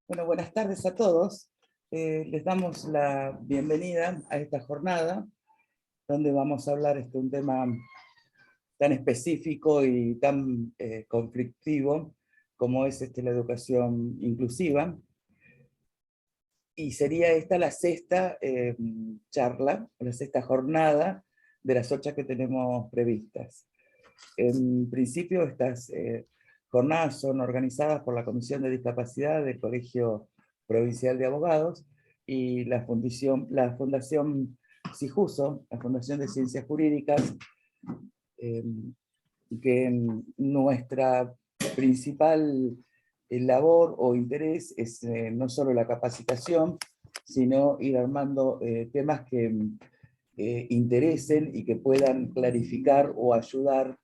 Bueno, buenas tardes a todos. Les damos la bienvenida a esta jornada, donde vamos a hablar de un tema tan específico y tan conflictivo como es la educación inclusiva. Y sería esta la sexta charla, la sexta jornada de las 8 que tenemos previstas. En principio, estas jornadas son organizadas por la Comisión de Discapacidad del Colegio Provincial de Abogados y la Fundación CIJUSO, la Fundación de Ciencias Jurídicas, que nuestra principal labor o interés es no solo la capacitación, sino ir armando temas que interesen y que puedan clarificar o ayudar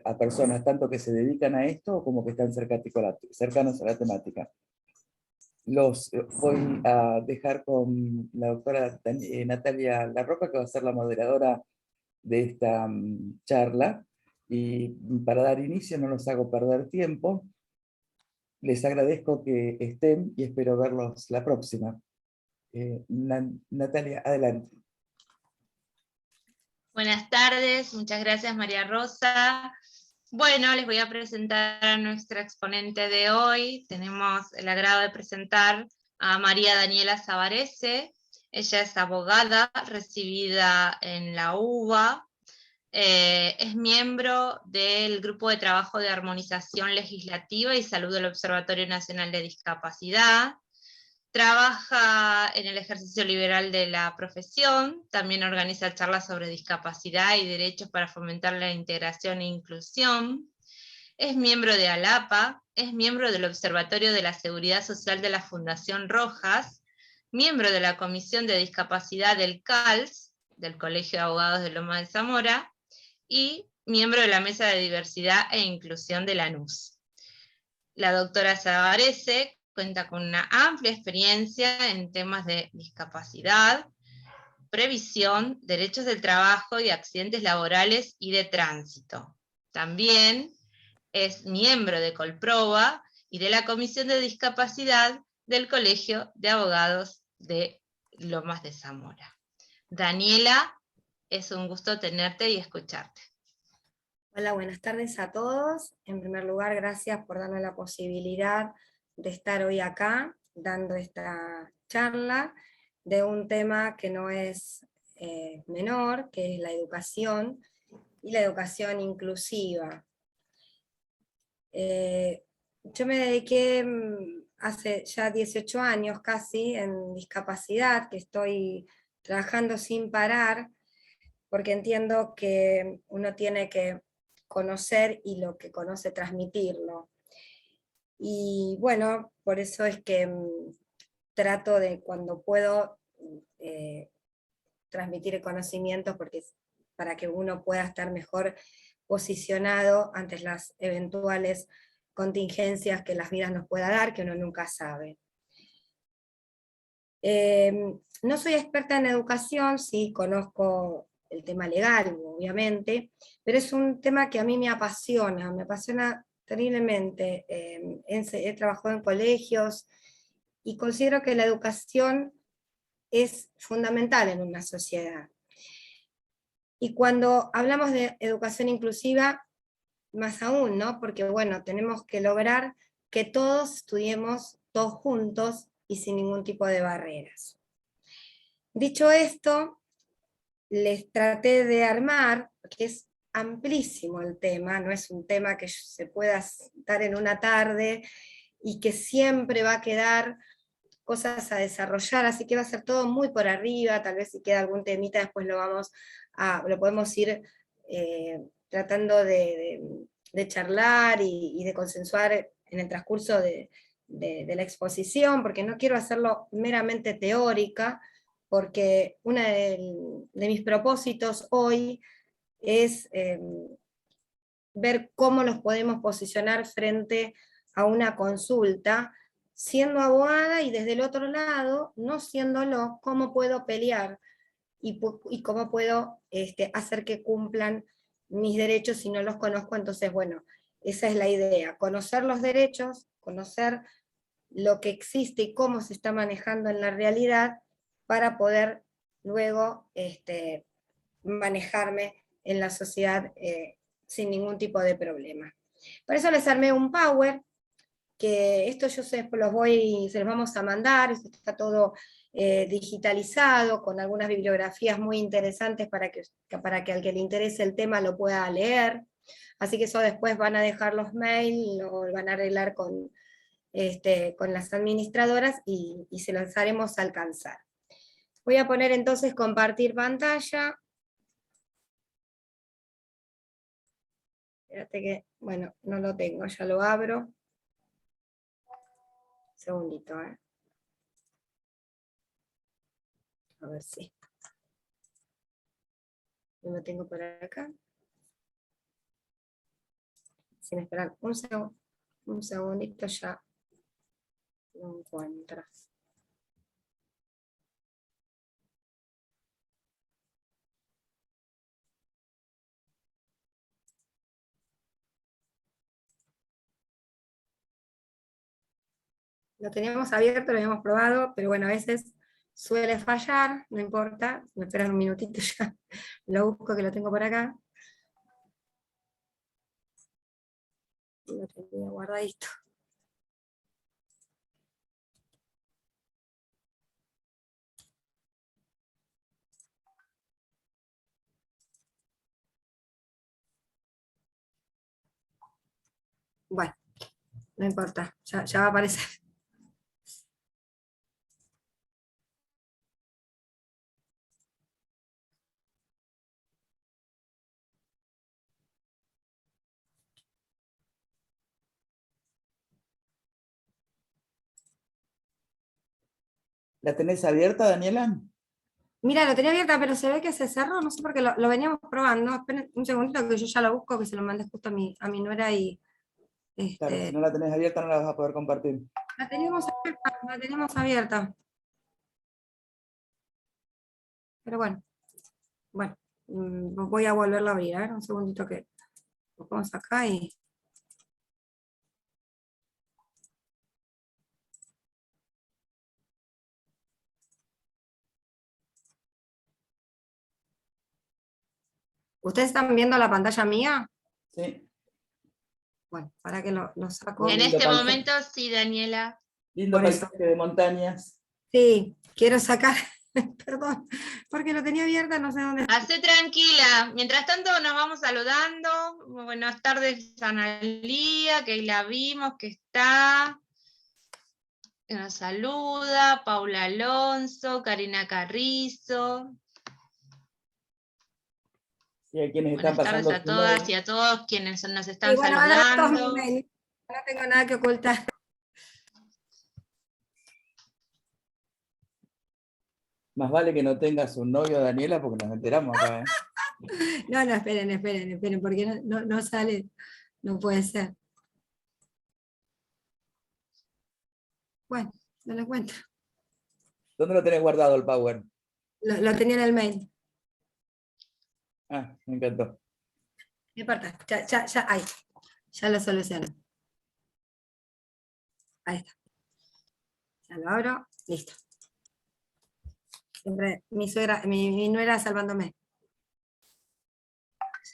a personas tanto que se dedican a esto como que están cercanos a la temática. Los voy a dejar con la doctora Natalia Larroca, que va a ser la moderadora de esta charla, y para dar inicio no los hago perder tiempo. Les agradezco que estén y espero verlos la próxima. Natalia, adelante. Buenas tardes, muchas gracias María Rosa. Bueno, les voy a presentar a nuestra exponente de hoy. Tenemos el agrado de presentar a María Daniela Savarese. Ella es abogada, recibida en la UBA. Es miembro del Grupo de Trabajo de Armonización Legislativa y Salud del Observatorio Nacional de Discapacidad. Trabaja en el ejercicio liberal de la profesión, también organiza charlas sobre discapacidad y derechos para fomentar la integración e inclusión. Es miembro de ALAPA, es miembro del Observatorio de la Seguridad Social de la Fundación Rojas, miembro de la Comisión de Discapacidad del CALS, del Colegio de Abogados de Loma de Zamora, y miembro de la Mesa de Diversidad e Inclusión de Lanús. La doctora Savarese cuenta con una amplia experiencia en temas de discapacidad, previsión, derechos del trabajo y accidentes laborales y de tránsito. También es miembro de Colproba y de la Comisión de Discapacidad del Colegio de Abogados de Lomas de Zamora. Daniela, es un gusto tenerte y escucharte. Hola, buenas tardes a todos. En primer lugar, gracias por darme la posibilidad de estar hoy acá, dando esta charla de un tema que no es menor, que es la educación y la educación inclusiva. Yo me dediqué hace ya 18 años casi en discapacidad, que estoy trabajando sin parar, porque entiendo que uno tiene que conocer y lo que conoce transmitirlo. Y bueno, por eso es que trato de cuando puedo transmitir el conocimiento, porque para que uno pueda estar mejor posicionado ante las eventuales contingencias que las vidas nos pueda dar, que uno nunca sabe. No soy experta en educación, sí conozco el tema legal, obviamente, pero es un tema que a mí me apasiona terriblemente. He trabajado en colegios y considero que la educación es fundamental en una sociedad. Y cuando hablamos de educación inclusiva, más aún, ¿no? Porque bueno, tenemos que lograr que todos estudiemos todos juntos y sin ningún tipo de barreras. Dicho esto, les traté de armar, porque es amplísimo el tema, no es un tema que se pueda dar en una tarde y que siempre va a quedar cosas a desarrollar, así que va a ser todo muy por arriba, tal vez si queda algún temita después lo podemos ir tratando de charlar y de consensuar en el transcurso de la exposición, porque no quiero hacerlo meramente teórica, porque uno de mis propósitos hoy es ver cómo nos podemos posicionar frente a una consulta, siendo abogada y desde el otro lado, no siéndolo, cómo puedo pelear y cómo puedo hacer que cumplan mis derechos si no los conozco. Entonces, bueno, esa es la idea, conocer los derechos, conocer lo que existe y cómo se está manejando en la realidad para poder luego manejarme en la sociedad sin ningún tipo de problema. Por eso les armé un Power, que esto yo se los vamos a mandar, está todo digitalizado, con algunas bibliografías muy interesantes para que al que le interese el tema lo pueda leer. Así que eso después van a dejar los mails, lo van a arreglar con las administradoras y se los haremos alcanzar. Voy a poner entonces compartir pantalla. Espérate que, bueno, no lo tengo, ya lo abro. Un segundito, A ver si. Lo tengo por acá. Si me esperan un segundito ya lo encuentro. Lo teníamos abierto, lo habíamos probado, pero bueno, a veces suele fallar, no importa, me esperan un minutito ya, lo busco que lo tengo por acá. Lo tenía guardadito. Bueno, no importa, ya va a aparecer. ¿La tenés abierta, Daniela? Mira, lo tenía abierta, pero se ve que se cerró, no sé por qué lo veníamos probando. Esperen un segundito que yo ya lo busco, que se lo mandé justo a mi nuera y... Claro, si no la tenés abierta no la vas a poder compartir. La teníamos abierta. Pero bueno, voy a volverla a abrir, a ver, un segundito que lo ponemos acá y... ¿Ustedes están viendo la pantalla mía? Sí. Bueno, para que lo saco. En este momento sí, Daniela. Lindo paisaje de montañas. Sí, quiero sacar, perdón, porque lo tenía abierta, no sé dónde. Hacé tranquila. Mientras tanto nos vamos saludando. Buenas tardes, Analía, que ahí la vimos, que está. Que nos saluda. Paula Alonso, Karina Carrizo. Sí, a quienes Buenas están tardes pasando a todas y a todos quienes nos están Sí, bueno, ahora saludando. no tengo nada que ocultar. Más vale que no tengas un novio, Daniela, porque nos enteramos acá, ¿eh? No, esperen, porque no sale, no puede ser. Bueno, no lo encuentro. ¿Dónde lo tenés guardado el Power? Lo tenía en el mail. Ah, me encantó. No importa, ahí. Ya lo soluciono. Ahí está. Ya lo abro, listo. Siempre mi nuera salvándome.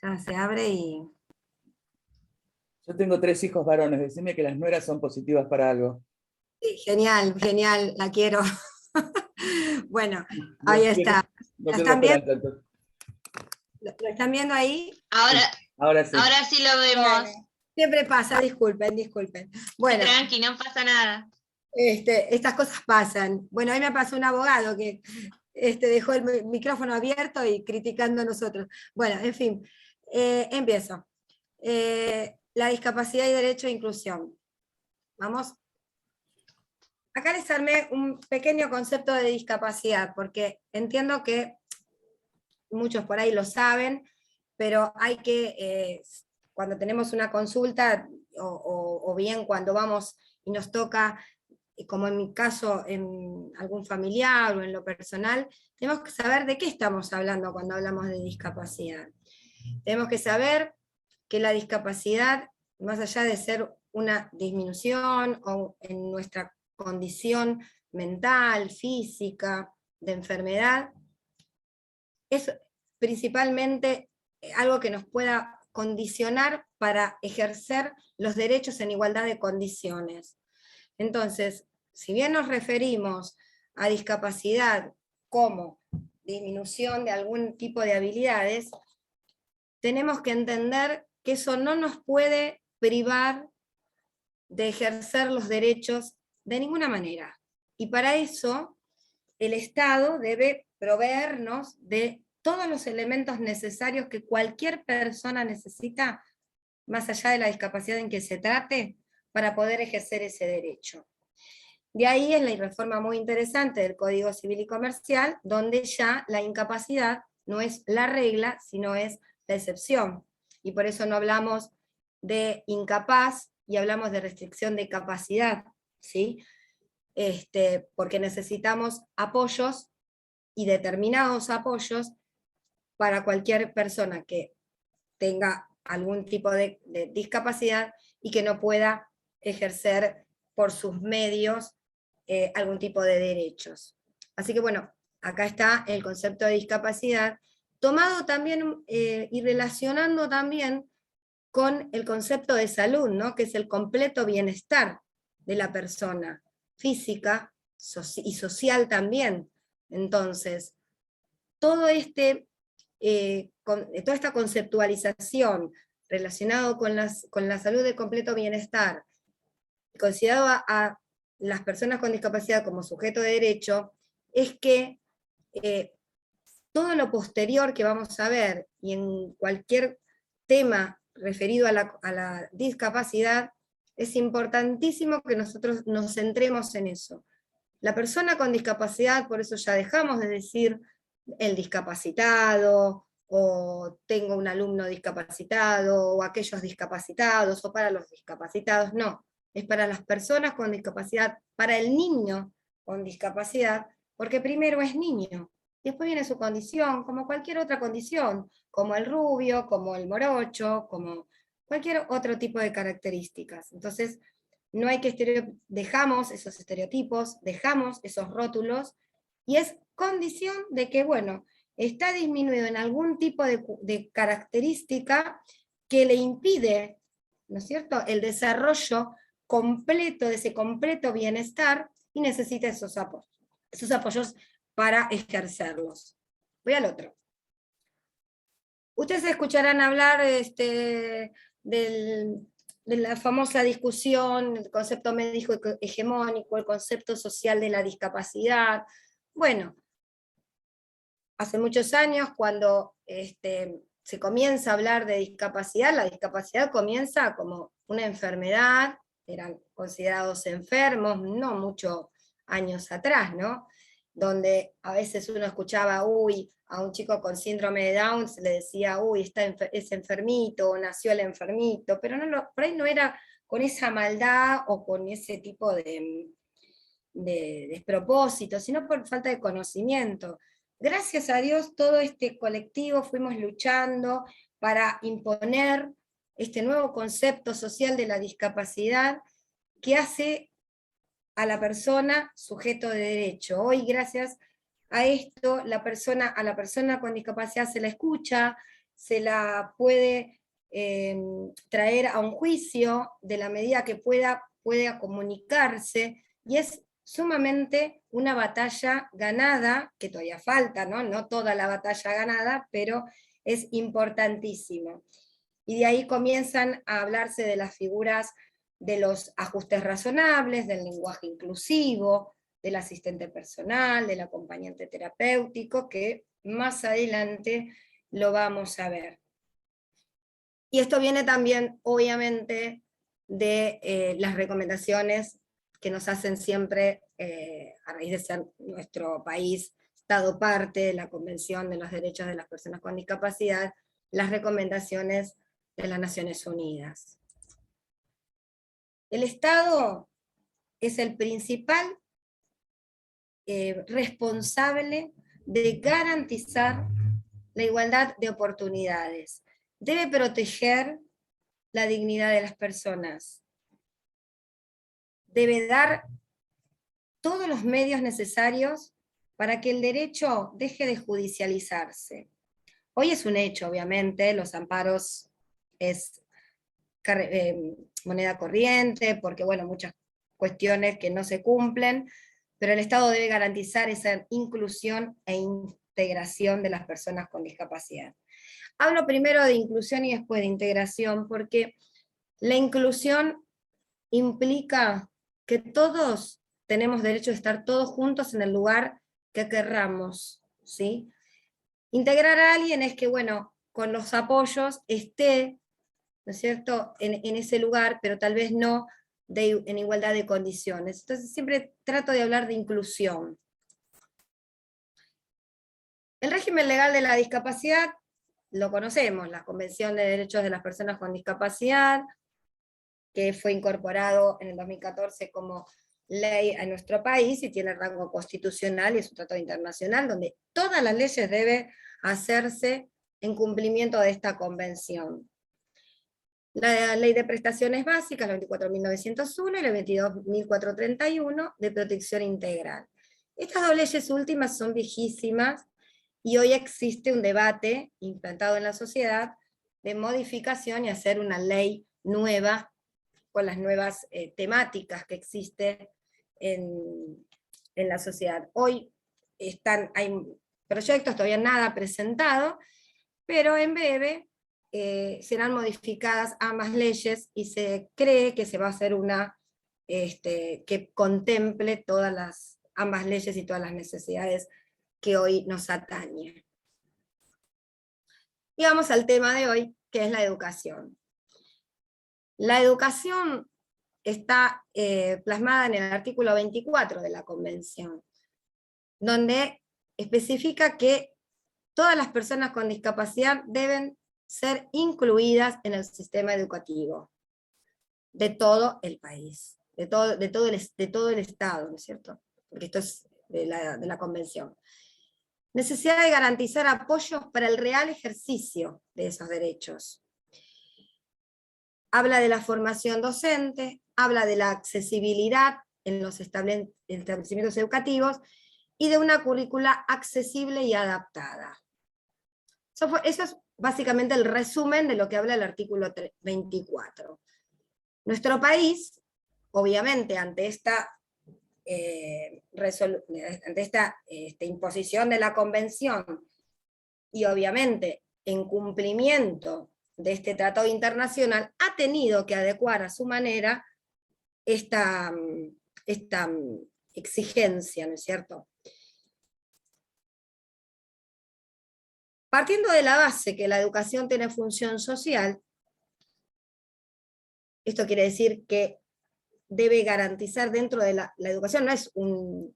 Ya se abre y... Yo tengo 3 hijos varones, decime que las nueras son positivas para algo. Sí, genial, la quiero. Bueno, ahí está. No ¿Lo tengo están viendo? esperanza, entonces. ¿Lo están viendo ahí? Ahora Sí. sí lo vemos. Bueno, siempre pasa, disculpen. Bueno, Tranqui, no pasa nada. estas cosas pasan. Bueno, hoy me pasó un abogado que dejó el micrófono abierto y criticando a nosotros. Bueno, en fin, empiezo. La discapacidad y derecho a inclusión. Vamos. Acá les armé un pequeño concepto de discapacidad, porque entiendo que muchos por ahí lo saben, pero hay que, cuando tenemos una consulta, o bien cuando vamos y nos toca, como en mi caso, en algún familiar o en lo personal, tenemos que saber de qué estamos hablando cuando hablamos de discapacidad. Tenemos que saber que la discapacidad, más allá de ser una disminución o en nuestra condición mental, física, de enfermedad, es principalmente algo que nos pueda condicionar para ejercer los derechos en igualdad de condiciones. Entonces, si bien nos referimos a discapacidad como disminución de algún tipo de habilidades, tenemos que entender que eso no nos puede privar de ejercer los derechos de ninguna manera. Y para eso, el Estado debe proveernos de todos los elementos necesarios que cualquier persona necesita, más allá de la discapacidad en que se trate, para poder ejercer ese derecho. De ahí es la reforma muy interesante del Código Civil y Comercial, donde ya la incapacidad no es la regla, sino es la excepción. Y por eso no hablamos de incapaz y hablamos de restricción de capacidad, ¿sí? Porque necesitamos apoyos y determinados apoyos para cualquier persona que tenga algún tipo de discapacidad y que no pueda ejercer por sus medios algún tipo de derechos. Así que bueno, acá está el concepto de discapacidad, tomado también y relacionando también con el concepto de salud, ¿no? Que es el completo bienestar de la persona, física y social también. Entonces, todo toda esta conceptualización relacionado con la salud de completo bienestar, considerado a las personas con discapacidad como sujeto de derecho, es que todo lo posterior que vamos a ver, y en cualquier tema referido a la discapacidad, es importantísimo que nosotros nos centremos en eso. La persona con discapacidad, por eso ya dejamos de decir el discapacitado, o tengo un alumno discapacitado, o aquellos discapacitados, o para los discapacitados, no. Es para las personas con discapacidad, para el niño con discapacidad, porque primero es niño, después viene su condición, como cualquier otra condición, como el rubio, como el morocho, como cualquier otro tipo de características. Entonces, no hay que dejamos esos estereotipos, dejamos esos rótulos, y es condición de que, bueno, está disminuido en algún tipo de característica que le impide, ¿no es cierto?, el desarrollo completo de ese completo bienestar, y necesita esos apoyos para ejercerlos. Voy al otro. Ustedes escucharán hablar de la famosa discusión, el concepto médico hegemónico, el concepto social de la discapacidad. Bueno, hace muchos años, cuando se comienza a hablar de discapacidad, la discapacidad comienza como una enfermedad, eran considerados enfermos, no muchos años atrás, ¿no? Donde a veces uno escuchaba, uy, a un chico con síndrome de Down se le decía, uy, es enfermito, o nació el enfermito, pero por ahí no era con esa maldad o con ese tipo de despropósito, sino por falta de conocimiento. Gracias a Dios, todo este colectivo fuimos luchando para imponer este nuevo concepto social de la discapacidad que hace a la persona sujeto de derecho. Hoy, gracias a esto, a la persona con discapacidad se la escucha, se la puede traer a un juicio de la medida que pueda comunicarse, y es sumamente una batalla ganada, que todavía falta, no toda la batalla ganada, pero es importantísimo. Y de ahí comienzan a hablarse de las figuras de los ajustes razonables, del lenguaje inclusivo, del asistente personal, del acompañante terapéutico, que más adelante lo vamos a ver. Y esto viene también, obviamente, de las recomendaciones que nos hacen siempre, a raíz de ser nuestro país Estado parte de la Convención de los Derechos de las Personas con Discapacidad, las recomendaciones de las Naciones Unidas. El Estado es el principal responsable de garantizar la igualdad de oportunidades. Debe proteger la dignidad de las personas. Debe dar todos los medios necesarios para que el derecho deje de judicializarse. Hoy es un hecho, obviamente, los amparos es moneda corriente, porque bueno, muchas cuestiones que no se cumplen, pero el Estado debe garantizar esa inclusión e integración de las personas con discapacidad. Hablo primero de inclusión y después de integración, porque la inclusión implica que todos tenemos derecho a estar todos juntos en el lugar que querramos, ¿sí? Integrar a alguien es que, bueno, con los apoyos esté, ¿no es cierto?, en ese lugar, pero tal vez no en igualdad de condiciones. Entonces siempre trato de hablar de inclusión. El régimen legal de la discapacidad lo conocemos, la Convención de Derechos de las Personas con Discapacidad, que fue incorporado en el 2014 como ley a nuestro país y tiene rango constitucional y es un tratado internacional donde todas las leyes deben hacerse en cumplimiento de esta convención. La ley de prestaciones básicas, la 24.901 y la 22.431 de protección integral. Estas dos leyes últimas son viejísimas y hoy existe un debate implantado en la sociedad de modificación y hacer una ley nueva con las nuevas temáticas que existen en la sociedad. Hoy hay proyectos, todavía nada presentado, pero en breve serán modificadas ambas leyes y se cree que se va a hacer una que contemple ambas leyes y todas las necesidades que hoy nos atañen. Y vamos al tema de hoy, que es la educación. La educación está plasmada en el artículo 24 de la Convención, donde especifica que todas las personas con discapacidad deben ser incluidas en el sistema educativo de todo el país, de todo el Estado, ¿no es cierto? Porque esto es de la Convención. Necesidad de garantizar apoyos para el real ejercicio de esos derechos. Habla de la formación docente, habla de la accesibilidad en los establecimientos educativos y de una currícula accesible y adaptada. Eso es básicamente el resumen de lo que habla el artículo 24. Nuestro país, obviamente, ante esta imposición de la Convención y obviamente en cumplimiento de este tratado internacional, ha tenido que adecuar a su manera esta exigencia, ¿no es cierto? Partiendo de la base que la educación tiene función social, esto quiere decir que debe garantizar dentro de la educación, no es un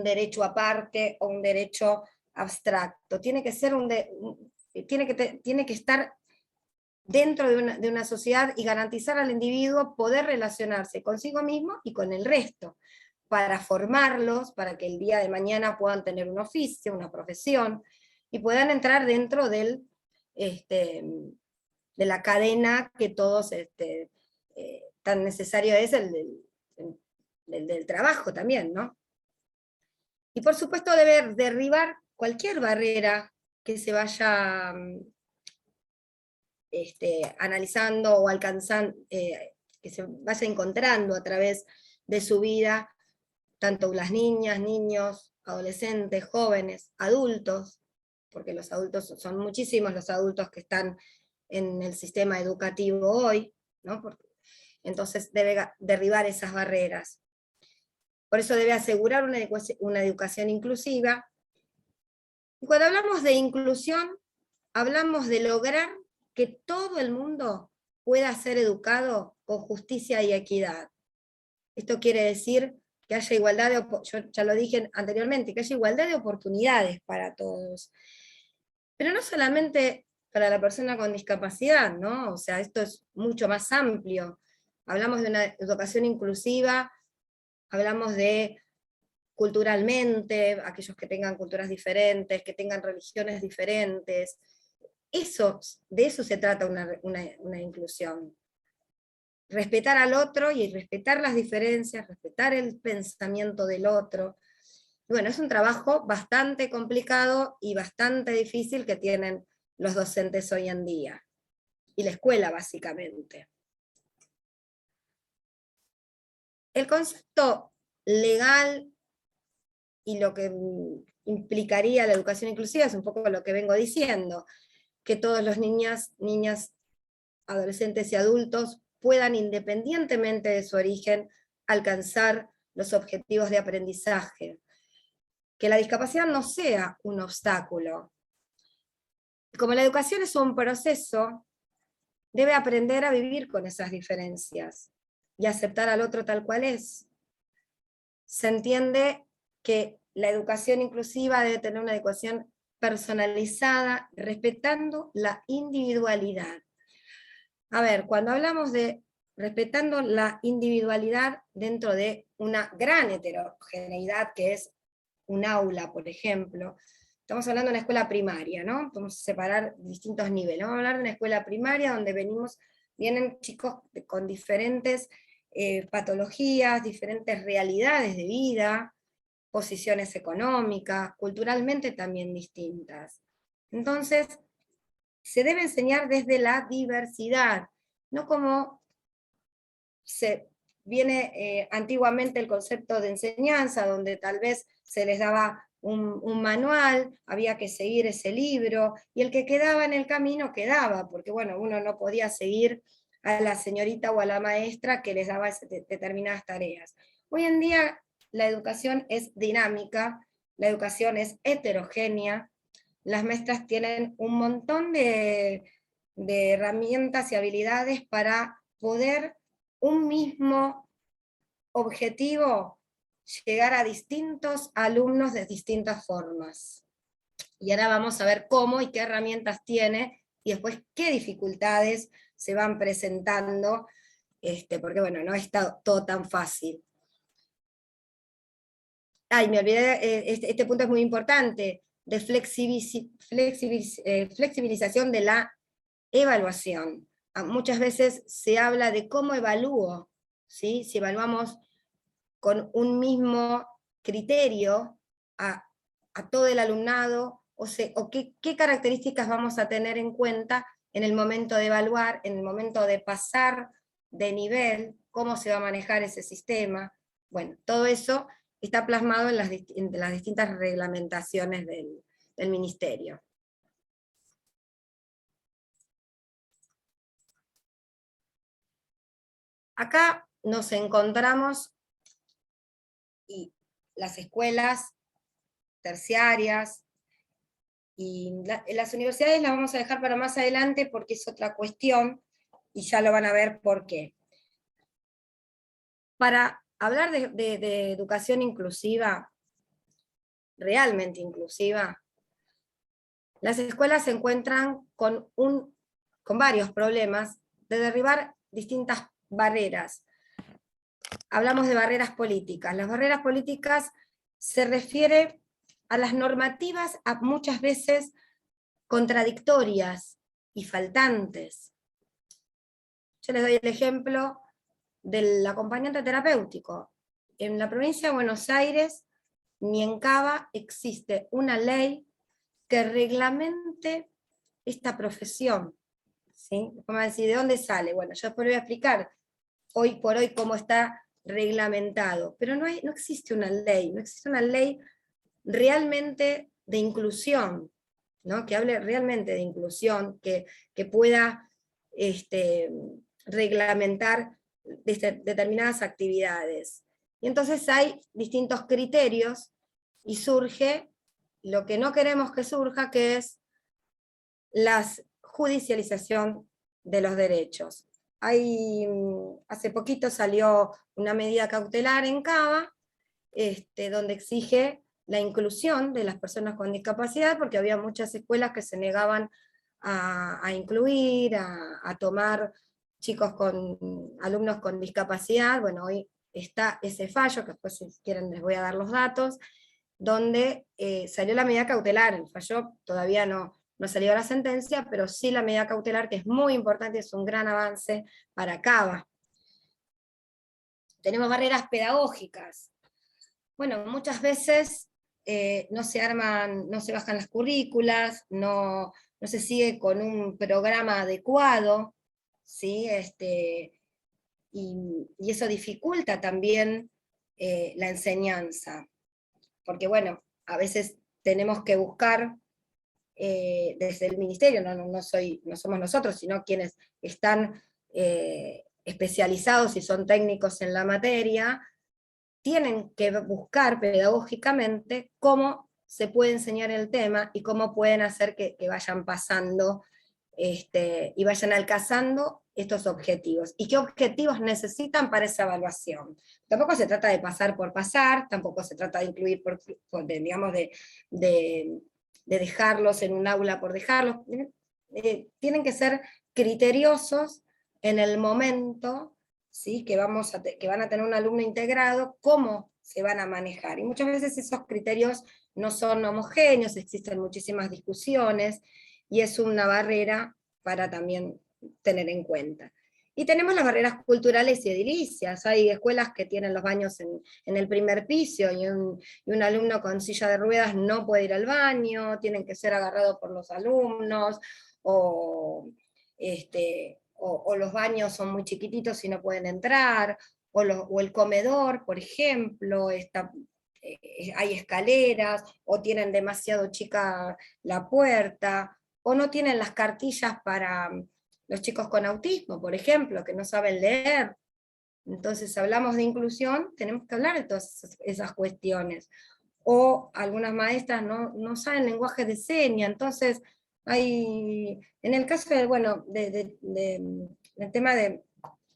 derecho aparte o un derecho abstracto, tiene que ser tiene que estar dentro de una sociedad y garantizar al individuo poder relacionarse consigo mismo y con el resto, para formarlos, para que el día de mañana puedan tener un oficio, una profesión, y puedan entrar dentro de la cadena que todos tan necesario es el del trabajo también, ¿no? Y por supuesto debe derribar cualquier barrera que se vaya analizando o alcanzando, que se vaya encontrando a través de su vida, tanto las niñas, niños, adolescentes, jóvenes, adultos, porque los adultos son muchísimos los adultos que están en el sistema educativo hoy, ¿no? Entonces debe derribar esas barreras. Por eso debe asegurar una educación inclusiva. Y cuando hablamos de inclusión, hablamos de lograr que todo el mundo pueda ser educado con justicia y equidad. Esto quiere decir que haya igualdad yo ya lo dije anteriormente, que haya igualdad de oportunidades para todos. Pero no solamente para la persona con discapacidad, ¿no? O sea, esto es mucho más amplio. Hablamos de una educación inclusiva, hablamos de culturalmente, aquellos que tengan culturas diferentes, que tengan religiones diferentes. De eso se trata una inclusión. respetar al otro y respetar las diferencias, respetar el pensamiento del otro. Bueno, es un trabajo bastante complicado y bastante difícil que tienen los docentes hoy en día, y la escuela básicamente. El concepto legal y lo que implicaría la educación inclusiva es un poco lo que vengo diciendo, que todos los niñas, adolescentes y adultos puedan, independientemente de su origen, alcanzar los objetivos de aprendizaje. Que la discapacidad no sea un obstáculo. Como la educación es un proceso, debe aprender a vivir con esas diferencias y aceptar al otro tal cual es. Se entiende que la educación inclusiva debe tener una educación personalizada, respetando la individualidad. A ver, cuando hablamos de respetando la individualidad dentro de una gran heterogeneidad que es un aula, por ejemplo, estamos hablando de una escuela primaria, ¿no? Vamos a separar distintos niveles. Vamos a hablar de una escuela primaria donde vienen chicos con diferentes patologías, diferentes realidades de vida, posiciones económicas, culturalmente también distintas. Entonces, se debe enseñar desde la diversidad, no como se viene antiguamente el concepto de enseñanza, donde tal vez se les daba un manual, había que seguir ese libro, y el que quedaba en el camino quedaba, porque bueno, uno no podía seguir a la señorita o a la maestra que les daba determinadas tareas. Hoy en día la educación es dinámica, la educación es heterogénea, las maestras tienen un montón de herramientas y habilidades para poder un mismo objetivo llegar a distintos alumnos de distintas formas. Y ahora vamos a ver cómo y qué herramientas tiene, y después qué dificultades se van presentando, porque bueno, no está todo tan fácil. Ay, me olvidé, este punto es muy importante, de flexibilización de la evaluación. Muchas veces se habla de cómo evalúo, ¿sí? Si evaluamos con un mismo criterio a todo el alumnado, o qué características vamos a tener en cuenta en el momento de evaluar, en el momento de pasar de nivel, cómo se va a manejar ese sistema. Bueno, todo eso está plasmado en las distintas reglamentaciones del ministerio. Acá nos encontramos y las escuelas terciarias y las universidades las vamos a dejar para más adelante porque es otra cuestión y ya lo van a ver por qué. Para hablar de educación inclusiva, realmente inclusiva, las escuelas se encuentran con varios problemas de derribar distintas barreras. Hablamos de barreras políticas. Las barreras políticas se refiere a las normativas muchas veces contradictorias y faltantes. Yo les doy el ejemplo del acompañante terapéutico. En la provincia de Buenos Aires, ni en Cava, existe una ley que reglamente esta profesión. ¿Sí? Vamos a decir, ¿de dónde sale? Bueno, yo después voy a explicar hoy por hoy cómo está reglamentado, pero no existe una ley, no existe una ley realmente de inclusión, ¿no? Que hable realmente de inclusión, que pueda reglamentar determinadas actividades. Y entonces hay distintos criterios y surge lo que no queremos que surja, que es la judicialización de los derechos. Hace poquito salió una medida cautelar en Cava, donde exige la inclusión de las personas con discapacidad, porque había muchas escuelas que se negaban a incluir, a tomar alumnos con discapacidad. Bueno, hoy está ese fallo, que después si quieren les voy a dar los datos, donde salió la medida cautelar. El fallo todavía no salió la sentencia, pero sí la medida cautelar, que es muy importante, es un gran avance para Cava. Tenemos barreras pedagógicas. Bueno, muchas veces no se arman, no se bajan las currículas, no se sigue con un programa adecuado, ¿sí? Y eso dificulta también la enseñanza, porque bueno, a veces tenemos que buscar desde el ministerio, no somos nosotros, sino quienes están especializados y son técnicos en la materia, tienen que buscar pedagógicamente cómo se puede enseñar el tema y cómo pueden hacer que vayan pasando y vayan alcanzando estos objetivos. ¿Y qué objetivos necesitan para esa evaluación? Tampoco se trata de pasar por pasar, tampoco se trata de incluir, digamos, de dejarlos en un aula por dejarlos. Tienen que ser criteriosos en el momento, ¿sí? que van a tener un alumno integrado, cómo se van a manejar. Y muchas veces esos criterios no son homogéneos, existen muchísimas discusiones, y es una barrera para también tener en cuenta. Y tenemos las barreras culturales y edilicias. Hay escuelas que tienen los baños en el primer piso, y un alumno con silla de ruedas no puede ir al baño, tienen que ser agarrados por los alumnos, o los baños son muy chiquititos y no pueden entrar, o el comedor, por ejemplo, hay escaleras, o tienen demasiado chica la puerta, o no tienen las cartillas para los chicos con autismo, por ejemplo, que no saben leer. Entonces, hablamos de inclusión, tenemos que hablar de todas esas cuestiones. O algunas maestras no saben lenguaje de señas, entonces en el caso del tema de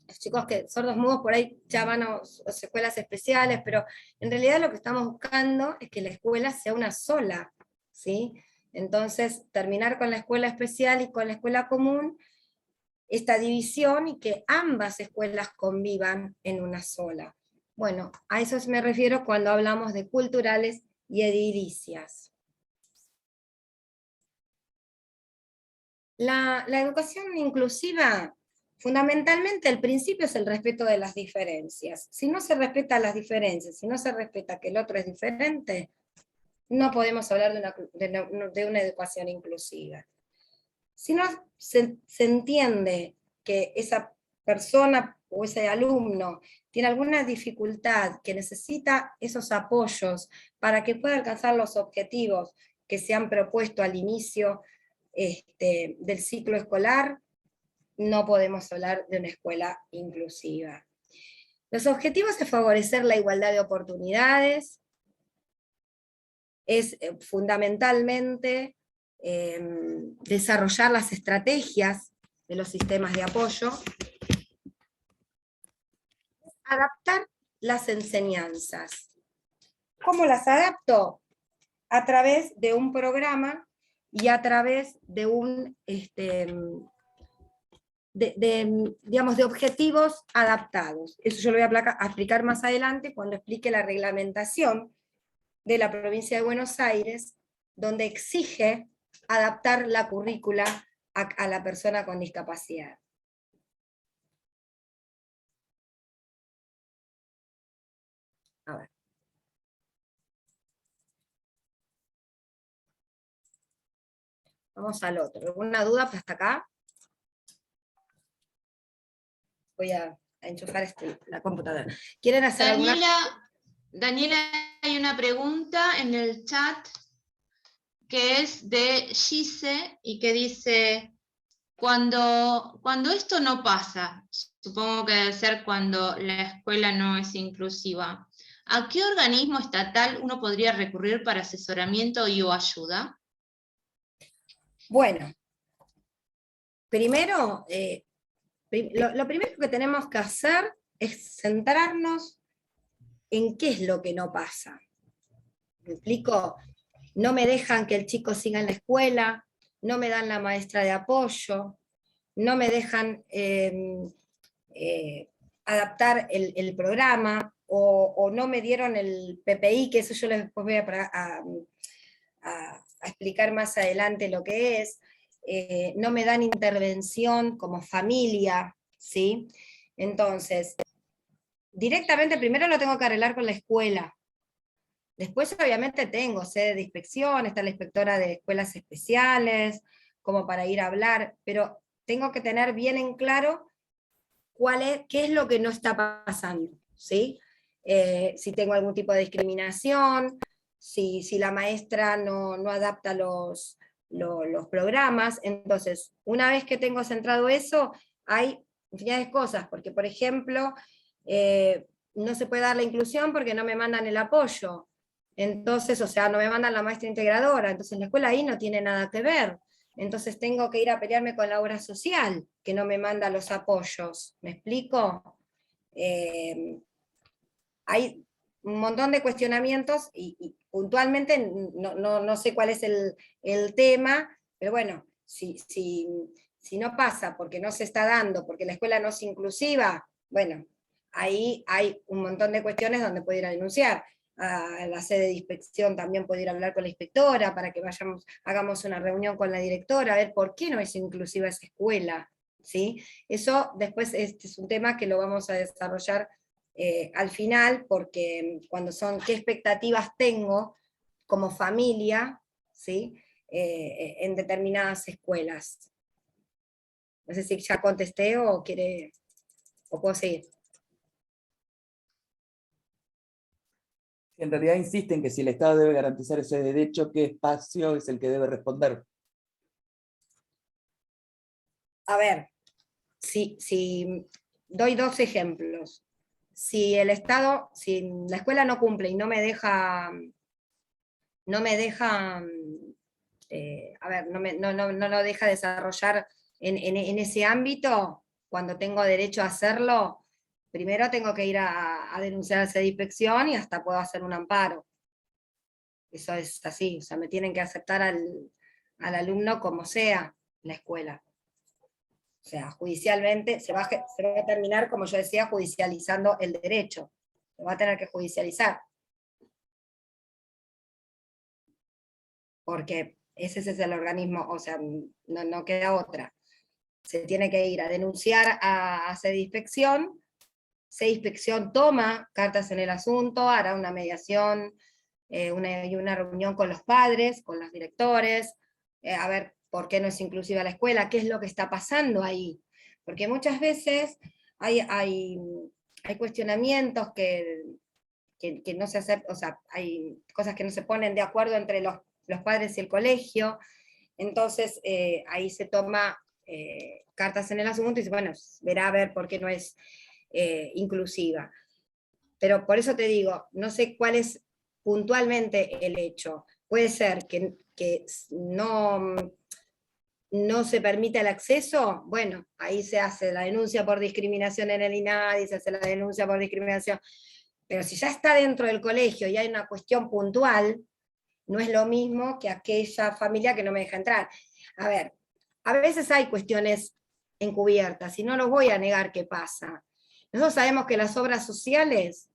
los chicos sordos mudos, por ahí ya van a escuelas especiales, pero en realidad lo que estamos buscando es que la escuela sea una sola, ¿sí? Entonces, terminar con la escuela especial y con la escuela común, esta división, y que ambas escuelas convivan en una sola. Bueno, a eso me refiero cuando hablamos de culturales y edilicias. La educación inclusiva, fundamentalmente el principio es el respeto de las diferencias. Si no se respeta las diferencias, si no se respeta que el otro es diferente, no podemos hablar de una educación inclusiva. Si no se entiende que esa persona o ese alumno tiene alguna dificultad, que necesita esos apoyos para que pueda alcanzar los objetivos que se han propuesto al inicio del ciclo escolar, no podemos hablar de una escuela inclusiva. Los objetivos es favorecer la igualdad de oportunidades, es fundamentalmente desarrollar las estrategias de los sistemas de apoyo, adaptar las enseñanzas. ¿Cómo las adapto? A través de un programa y a través de digamos, de objetivos adaptados. Eso yo lo voy a explicar más adelante cuando explique la reglamentación de la provincia de Buenos Aires, donde exige adaptar la currícula a la persona con discapacidad. A ver. Vamos al otro. ¿Alguna duda hasta acá? Voy a enchufar la computadora. ¿Quieren hacer Daniela, hay una pregunta en el chat que es de Gise y que dice: cuando esto no pasa, supongo que debe ser cuando la escuela no es inclusiva, ¿a qué organismo estatal uno podría recurrir para asesoramiento o ayuda? Bueno, primero, lo primero que tenemos que hacer es centrarnos en qué es lo que no pasa. ¿Me explico? No me dejan que el chico siga en la escuela, no me dan la maestra de apoyo, no me dejan adaptar el programa, o no me dieron el PPI, que eso yo les voy a explicar más adelante lo que es. No me dan intervención como familia, ¿sí? Entonces, directamente primero lo tengo que arreglar con la escuela. Después obviamente tengo sede de inspección, está la inspectora de escuelas especiales, como para ir a hablar, pero tengo que tener bien en claro qué es lo que no está pasando, ¿sí? Si tengo algún tipo de discriminación, si la maestra no adapta los programas. Entonces, una vez que tengo centrado eso, hay infinidad de cosas, porque por ejemplo, no se puede dar la inclusión porque no me mandan el apoyo. Entonces, o sea, no me mandan la maestra integradora, entonces la escuela ahí no tiene nada que ver. Entonces tengo que ir a pelearme con la obra social, que no me manda los apoyos. ¿Me explico? Hay un montón de cuestionamientos y puntualmente no sé cuál es el tema, pero bueno, si no pasa porque no se está dando, porque la escuela no es inclusiva, bueno, ahí hay un montón de cuestiones donde puedo ir a denunciar. A la sede de inspección también puedo ir a hablar con la inspectora para que hagamos una reunión con la directora, a ver por qué no es inclusiva esa escuela, ¿sí? Eso después este es un tema que lo vamos a desarrollar al final, porque cuando son qué expectativas tengo como familia, ¿sí? En determinadas escuelas. No sé si ya contesté o puedo seguir. En realidad insisten que si el Estado debe garantizar ese derecho, ¿qué espacio es el que debe responder? A ver, si doy dos ejemplos. Si el Estado, si la escuela no cumple y no me deja, a ver, no lo deja desarrollar en ese ámbito, cuando tengo derecho a hacerlo, primero tengo que ir a denunciar a sede de inspección y hasta puedo hacer un amparo. Eso es así, o sea, me tienen que aceptar al alumno como sea la escuela. O sea, judicialmente se va a terminar, como yo decía, judicializando el derecho. Se va a tener que judicializar. Porque ese es el organismo, o sea, no queda otra. Se tiene que ir a denunciar a sede de inspección. Sede de inspección toma cartas en el asunto, hará una mediación, una reunión con los padres, con los directores, a ver por qué no es inclusiva la escuela, qué es lo que está pasando ahí. Porque muchas veces hay cuestionamientos que no se aceptan, o sea, hay cosas que no se ponen de acuerdo entre los padres y el colegio, entonces ahí se toma cartas en el asunto y dice, bueno, verá a ver por qué no es inclusiva. Pero por eso te digo, no sé cuál es puntualmente el hecho. Puede ser que no se permite el acceso, bueno, ahí se hace la denuncia por discriminación en el INADI, se hace la denuncia por discriminación, pero si ya está dentro del colegio y hay una cuestión puntual, no es lo mismo que aquella familia que no me deja entrar. A ver, a veces hay cuestiones encubiertas, y no lo voy a negar que pasa. Nosotros sabemos que las obras sociales,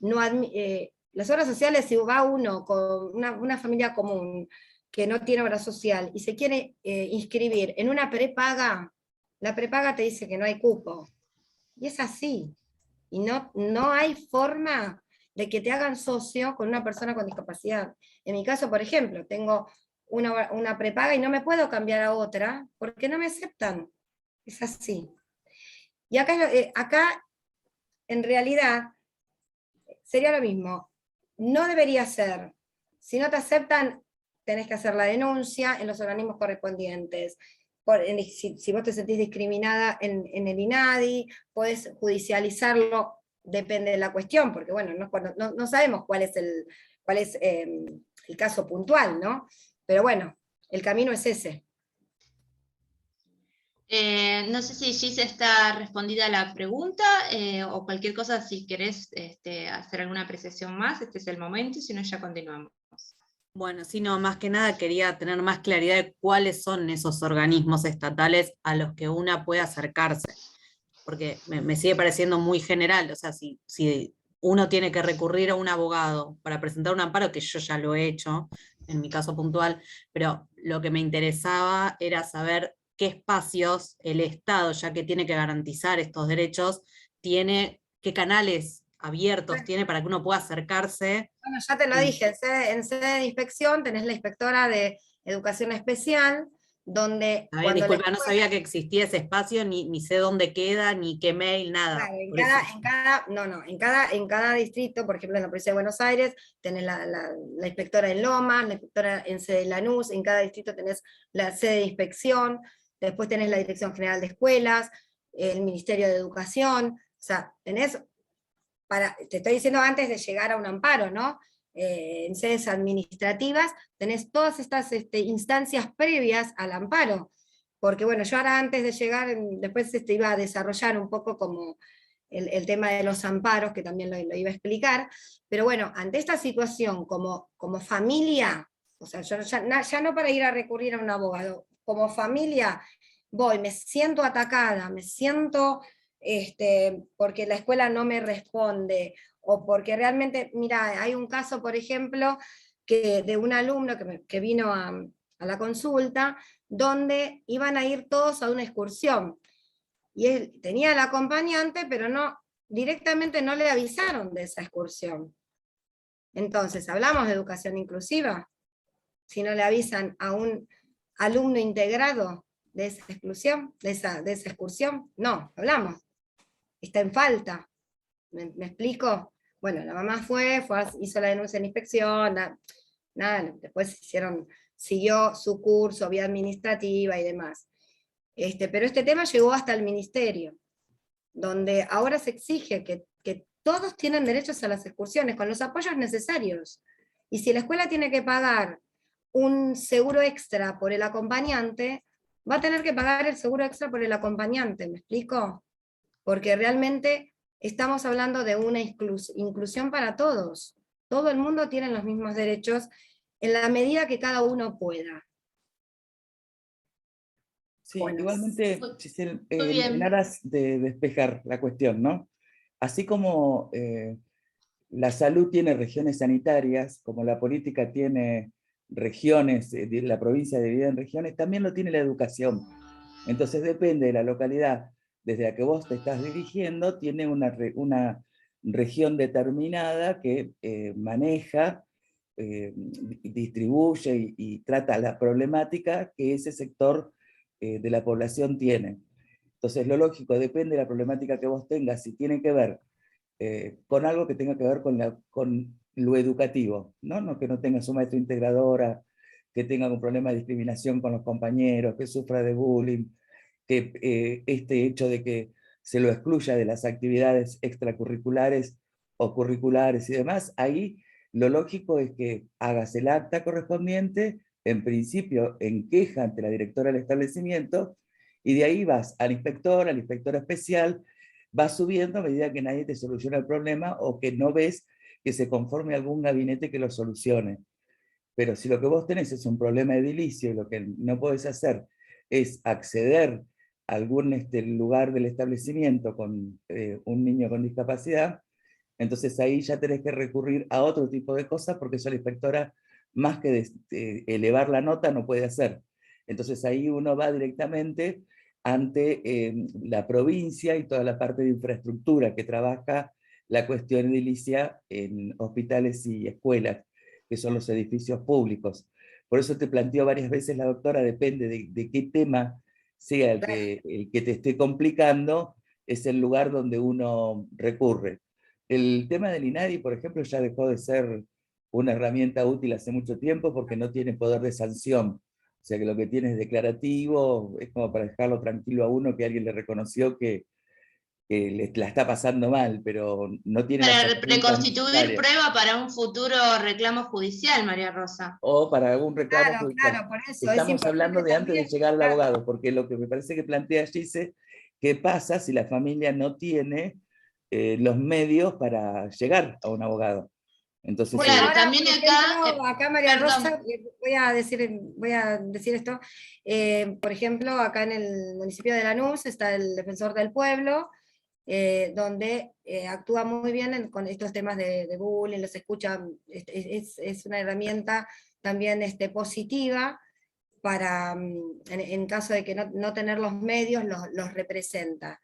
las obras sociales, si va uno con una familia común, que no tiene obra social, y se quiere inscribir en una prepaga, la prepaga te dice que no hay cupo. Y es así. Y no hay forma de que te hagan socio con una persona con discapacidad. En mi caso, por ejemplo, tengo una prepaga y no me puedo cambiar a otra porque no me aceptan. Es así. Y acá en realidad, sería lo mismo. No debería ser. Si no te aceptan, tenés que hacer la denuncia en los organismos correspondientes. Si vos te sentís discriminada en el INADI, podés judicializarlo, depende de la cuestión, porque bueno, no sabemos cuál es el caso puntual, ¿no? Pero bueno, el camino es ese. No sé si Gis está respondida la pregunta, o cualquier cosa, si querés hacer alguna apreciación más, este es el momento, si no ya continuamos. Bueno, sí, no, más que nada quería tener más claridad de cuáles son esos organismos estatales a los que una puede acercarse, porque me sigue pareciendo muy general, o sea, si uno tiene que recurrir a un abogado para presentar un amparo, que yo ya lo he hecho, en mi caso puntual, pero lo que me interesaba era saber qué espacios el Estado, ya que tiene que garantizar estos derechos, tiene qué canales abiertos tiene para que uno pueda acercarse. Bueno, ya te lo dije, en sede de inspección tenés la inspectora de educación especial, donde A ver, cuando la disculpa, no escuela- sabía que existía ese espacio, ni sé dónde queda, ni qué mail, nada. Claro, Por eso. en cada distrito, por ejemplo en la provincia de Buenos Aires, tenés la inspectora en Lomas, la inspectora en sede de Lanús, en cada distrito tenés la sede de inspección, después tenés la Dirección General de Escuelas, el Ministerio de Educación, o sea, tenés, te estoy diciendo antes de llegar a un amparo, ¿no? En sedes administrativas tenés todas estas instancias previas al amparo, porque bueno, yo ahora antes de llegar, después iba a desarrollar un poco como el tema de los amparos, que también lo iba a explicar, pero bueno, ante esta situación como familia, o sea, yo ya no para ir a recurrir a un abogado, como familia voy, me siento atacada, me siento porque la escuela no me responde, o porque realmente, mira, hay un caso, por ejemplo, de un alumno que vino a la consulta, donde iban a ir todos a una excursión, y él tenía el acompañante, pero directamente no le avisaron de esa excursión. Entonces, ¿hablamos de educación inclusiva? Si no le avisan a un alumno integrado de esa exclusión, de esa excursión, no, hablamos. Está en falta. ¿Me explico? Bueno, la mamá hizo la denuncia en inspección, nada, después siguió su curso, vía administrativa y demás. Pero este tema llegó hasta el ministerio, donde ahora se exige que todos tienen derechos a las excursiones, con los apoyos necesarios. Y si la escuela tiene que pagar un seguro extra por el acompañante, va a tener que pagar el seguro extra por el acompañante, ¿me explico? Porque realmente estamos hablando de una inclusión para todos. Todo el mundo tiene los mismos derechos en la medida que cada uno pueda. Sí, Bueno, igualmente, Giselle, muy bien. en aras de despejar la cuestión, ¿no? Así como la salud tiene regiones sanitarias, como la política tiene regiones, la provincia dividida en regiones, también lo tiene la educación. Entonces depende de la localidad desde la que vos te estás dirigiendo, tiene una región determinada que maneja, distribuye y trata la problemática que ese sector de la población tiene. Entonces lo lógico, depende de la problemática que vos tengas, si tiene que ver con algo que tenga que ver con lo educativo, ¿no? No que no tenga su maestra integradora, que tenga un problema de discriminación con los compañeros, que sufra de bullying, que este hecho de que se lo excluya de las actividades extracurriculares o curriculares y demás, ahí lo lógico es que hagas el acta correspondiente, en principio en queja ante la directora del establecimiento, y de ahí vas al inspector especial, vas subiendo a medida que nadie te soluciona el problema o que no ves que se conforme algún gabinete que lo solucione. Pero si lo que vos tenés es un problema edilicio y lo que no podés hacer es acceder a algún lugar del establecimiento con un niño con discapacidad, entonces ahí ya tenés que recurrir a otro tipo de cosas porque eso la inspectora, más que elevar la nota, no puede hacer. Entonces ahí uno va directamente ante la provincia y toda la parte de infraestructura que trabaja la cuestión edilicia en hospitales y escuelas, que son los edificios públicos. Por eso te planteó varias veces la doctora, depende de qué tema sea el que te esté complicando, es el lugar donde uno recurre. El tema del INADI, por ejemplo, ya dejó de ser una herramienta útil hace mucho tiempo porque no tiene poder de sanción. O sea que lo que tiene es declarativo, es como para dejarlo tranquilo a uno que alguien le reconoció que la está pasando mal, pero no tiene las Para herramientas reconstituir necesarias. prueba para un futuro reclamo judicial, María Rosa. O para algún reclamo judicial. Claro, por eso es Estamos hablando importante de antes de también. llegar al Claro. abogado, porque lo que me parece que plantea Gise, ¿qué pasa si la familia no tiene los medios para llegar a un abogado? Entonces, Bueno, Claro, ahora, también por ejemplo, acá María perdón. Rosa, voy a decir esto, por ejemplo, acá en el municipio de Lanús está el Defensor del Pueblo, donde actúa muy bien con estos temas de bullying, los escucha, es una herramienta también positiva para, en caso de que no tener los medios, los representa.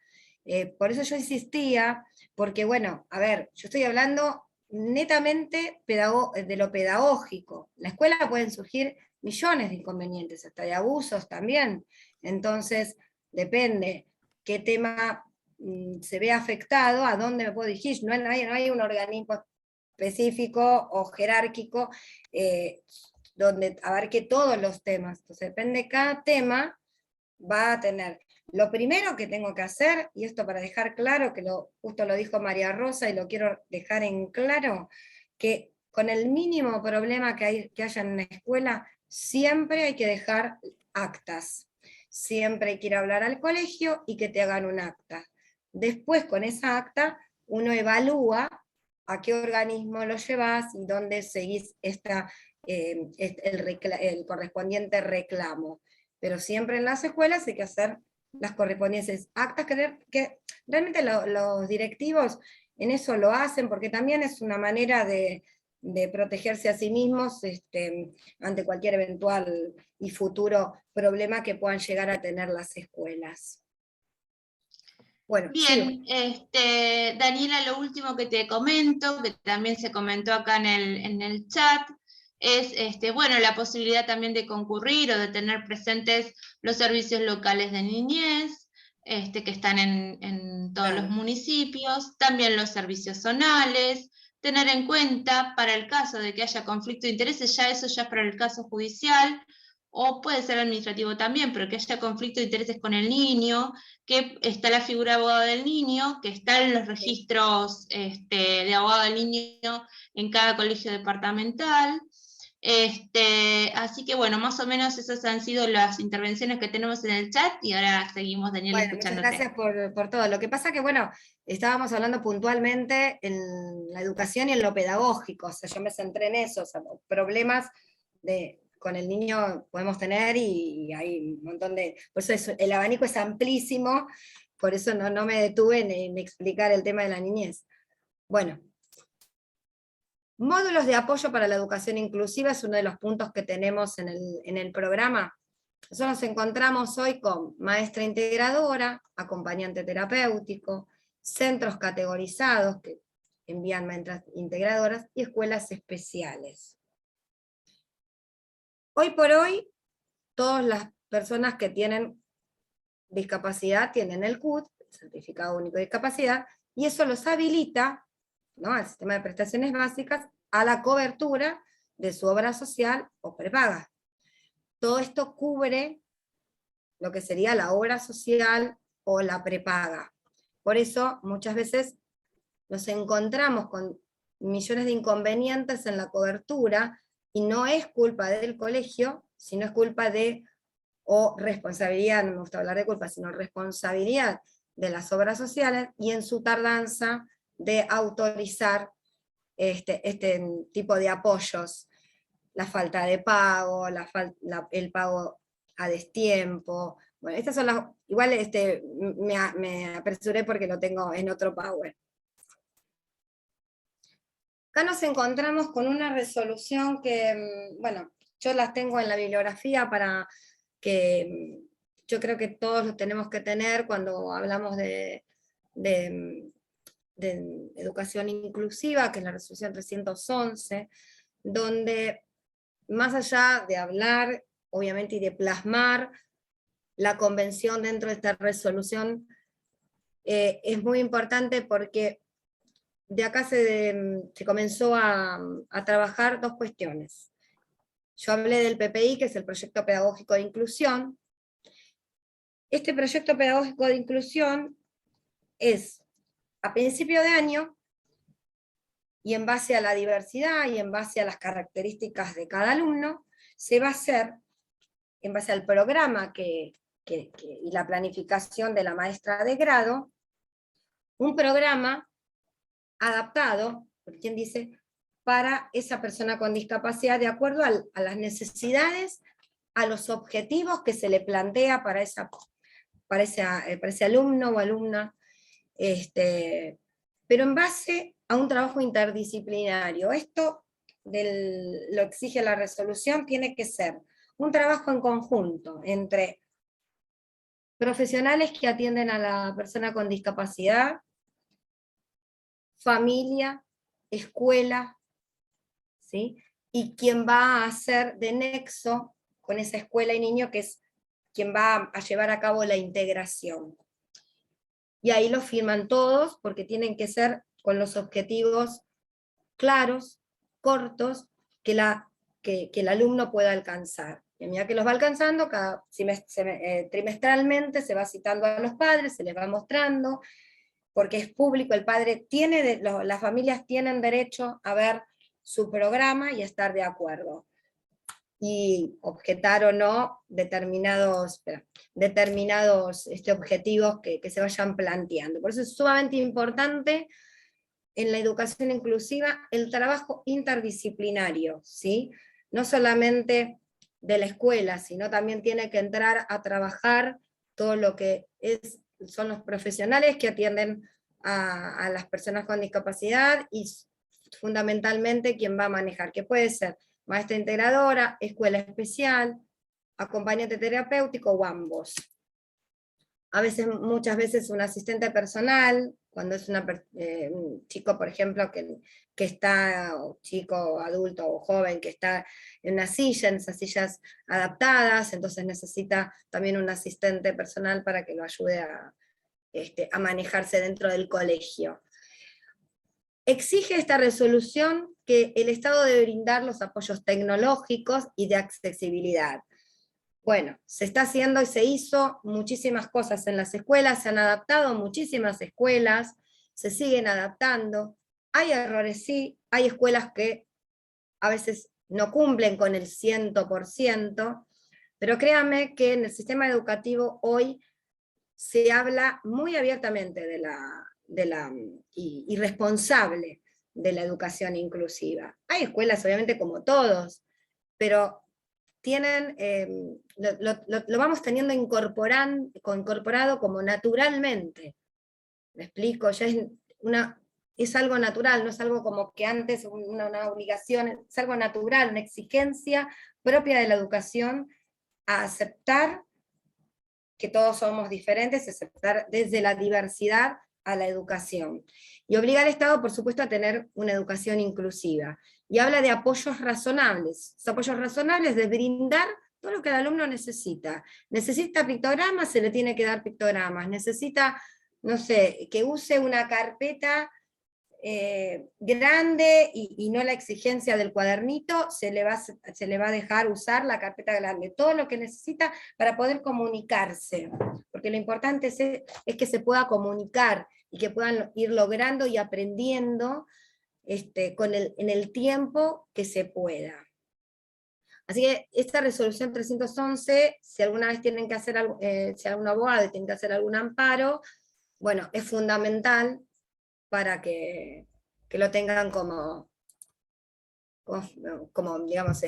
Por eso yo insistía, porque bueno, a ver, yo estoy hablando netamente de lo pedagógico. En la escuela pueden surgir millones de inconvenientes, hasta de abusos también. Entonces, depende qué tema se ve afectado, a dónde me puedo dirigir. No hay un organismo específico o jerárquico donde abarque todos los temas. Entonces, depende de cada tema, va a tener. Lo primero que tengo que hacer, y esto para dejar claro, que justo lo dijo María Rosa y lo quiero dejar en claro, que con el mínimo problema que haya en una escuela, siempre hay que dejar actas. Siempre hay que ir a hablar al colegio y que te hagan un acta. Después, con esa acta, uno evalúa a qué organismo lo llevas y dónde seguís el correspondiente reclamo. Pero siempre en las escuelas hay que hacer las correspondientes actas, que realmente los directivos en eso lo hacen, porque también es una manera de protegerse a sí mismos ante cualquier eventual y futuro problema que puedan llegar a tener las escuelas. Bueno, bien, Daniela, lo último que te comento, que también se comentó acá en el chat, es bueno, la posibilidad también de concurrir o de tener presentes los servicios locales de niñez, que están en todos los municipios, también los servicios zonales, tener en cuenta para el caso de que haya conflicto de intereses, eso ya es para el caso judicial, o puede ser administrativo también, pero que haya conflicto de intereses con el niño, que está la figura de abogado del niño, que está en los registros de abogado del niño en cada colegio departamental. Así que bueno, más o menos esas han sido las intervenciones que tenemos en el chat, y ahora seguimos, Daniela, escuchándote. Muchas gracias por todo. Lo que pasa que, bueno, estábamos hablando puntualmente en la educación y en lo pedagógico, o sea, yo me centré en eso, o sea, problemas con el niño podemos tener y hay un montón por eso el abanico es amplísimo, por eso no me detuve en explicar el tema de la niñez. Bueno, módulos de apoyo para la educación inclusiva es uno de los puntos que tenemos en el programa. Nosotros nos encontramos hoy con maestra integradora, acompañante terapéutico, centros categorizados que envían maestras integradoras y escuelas especiales. Hoy por hoy, todas las personas que tienen discapacidad tienen el CUD, el Certificado Único de Discapacidad, y eso los habilita, ¿no?, al sistema de prestaciones básicas a la cobertura de su obra social o prepaga. Todo esto cubre lo que sería la obra social o la prepaga. Por eso muchas veces nos encontramos con millones de inconvenientes en la cobertura, y no es culpa del colegio, sino es culpa o responsabilidad, no me gusta hablar de culpa, sino responsabilidad de las obras sociales, y en su tardanza de autorizar este tipo de apoyos, la falta de pago, el pago a destiempo. Bueno, estas son las, igual me apresuré porque lo tengo en otro Power. Acá nos encontramos con una resolución que, bueno, yo las tengo en la bibliografía para que yo creo que todos lo tenemos que tener cuando hablamos de educación inclusiva, que es la resolución 311, donde más allá de hablar, obviamente, y de plasmar la convención dentro de esta resolución, es muy importante porque de acá se comenzó a trabajar dos cuestiones. Yo hablé del PPI, que es el Proyecto Pedagógico de Inclusión. Este Proyecto Pedagógico de Inclusión es, a principio de año, y en base a la diversidad y en base a las características de cada alumno, se va a hacer, en base al programa y la planificación de la maestra de grado, un programa adaptado, por quien dice, para esa persona con discapacidad, de acuerdo a las necesidades, a los objetivos que se le plantea para ese alumno o alumna, pero en base a un trabajo interdisciplinario. Esto lo exige la resolución, tiene que ser un trabajo en conjunto entre profesionales que atienden a la persona con discapacidad, familia, escuela, ¿sí? Y quien va a hacer de nexo con esa escuela y niño, que es quien va a llevar a cabo la integración. Y ahí lo firman todos, porque tienen que ser con los objetivos claros, cortos, que el alumno pueda alcanzar. Y a medida que los va alcanzando, trimestralmente se va citando a los padres, se les va mostrando, porque es público, el padre tiene, las familias tienen derecho a ver su programa y estar de acuerdo, y objetar o no determinados objetivos que se vayan planteando. Por eso es sumamente importante en la educación inclusiva el trabajo interdisciplinario, ¿sí? No solamente de la escuela, sino también tiene que entrar a trabajar todo lo que son los profesionales que atienden a las personas con discapacidad, y fundamentalmente quien va a manejar, que puede ser maestra integradora, escuela especial, acompañante terapéutico o ambos. Muchas veces un asistente personal, cuando es un chico, por ejemplo, que está, o chico, adulto o joven, que está en una silla, en esas sillas adaptadas, entonces necesita también un asistente personal para que lo ayude a manejarse dentro del colegio. Exige esta resolución que el Estado debe brindar los apoyos tecnológicos y de accesibilidad. Bueno, se está haciendo y se hizo muchísimas cosas en las escuelas, se han adaptado muchísimas escuelas, se siguen adaptando. Hay errores, sí, hay escuelas que a veces no cumplen con el 100%, pero créanme que en el sistema educativo hoy se habla muy abiertamente y responsable de la educación inclusiva. Hay escuelas, obviamente, como todos, pero tienen, lo vamos teniendo incorporado como naturalmente. ¿Me explico? Ya es algo natural, no es algo como que antes una obligación, es algo natural, una exigencia propia de la educación, a aceptar que todos somos diferentes, aceptar desde la diversidad a la educación. Y obliga al Estado, por supuesto, a tener una educación inclusiva. Y habla de apoyos razonables. Los apoyos razonables de brindar todo lo que el alumno necesita. Necesita pictogramas, se le tiene que dar pictogramas. Necesita, no sé, que use una carpeta grande y no la exigencia del cuadernito, se le va a dejar usar la carpeta grande. Todo lo que necesita para poder comunicarse. Porque lo importante es que se pueda comunicar y que puedan ir logrando y aprendiendo en el tiempo que se pueda. Así que esta resolución 311, si alguna vez tienen que hacer algo, si algún abogado tiene que hacer algún amparo, bueno, es fundamental para que lo tengan como digamos,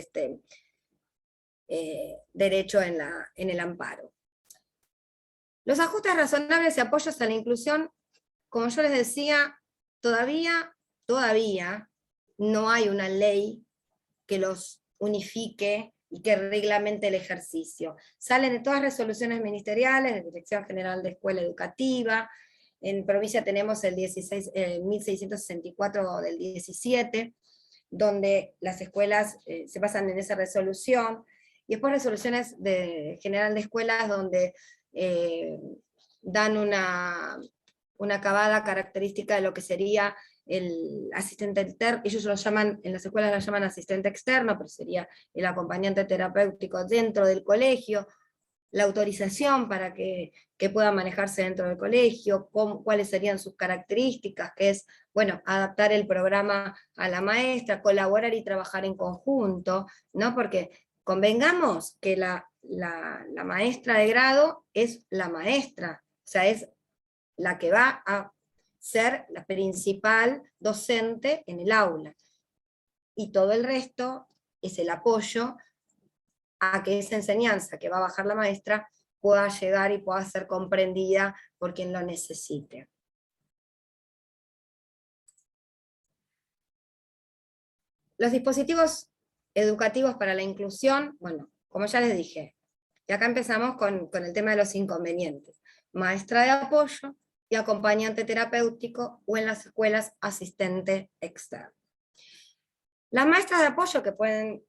derecho en el amparo. Los ajustes razonables y apoyos a la inclusión, como yo les decía, todavía no hay una ley que los unifique y que reglamente el ejercicio. Salen de todas resoluciones ministeriales, de Dirección General de Escuela Educativa. En provincia tenemos el 1664 del 17, donde las escuelas se basan en esa resolución, y después resoluciones general de escuelas donde dan una acabada característica de lo que sería el asistente externo. Ellos lo llaman, en las escuelas lo llaman asistente externo, pero sería el acompañante terapéutico dentro del colegio, la autorización para que pueda manejarse dentro del colegio, cuáles serían sus características, que es, bueno, adaptar el programa a la maestra, colaborar y trabajar en conjunto, ¿no? Porque convengamos que la maestra de grado es la maestra, o sea, es la que va a ser la principal docente en el aula, y todo el resto es el apoyo a que esa enseñanza que va a bajar la maestra pueda llegar y pueda ser comprendida por quien lo necesite. Los dispositivos educativos para la inclusión, bueno, como ya les dije, Y acá empezamos con el tema de los inconvenientes. Maestra de apoyo y acompañante terapéutico, o en las escuelas asistente externo. Las maestras de apoyo que pueden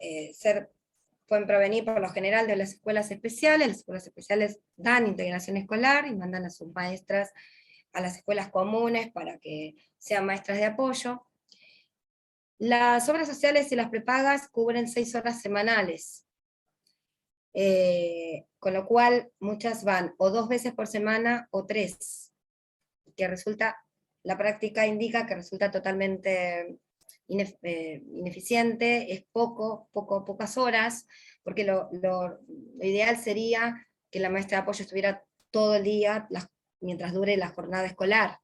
provenir por lo general de las escuelas especiales dan integración escolar y mandan a sus maestras a las escuelas comunes para que sean maestras de apoyo. Las obras sociales y las prepagas cubren 6 horas semanales, con lo cual muchas van o 2 veces por semana o 3, que resulta, la práctica indica que resulta totalmente ineficiente, es pocas horas, porque lo ideal sería que la maestra de apoyo estuviera todo el día mientras dure la jornada escolar.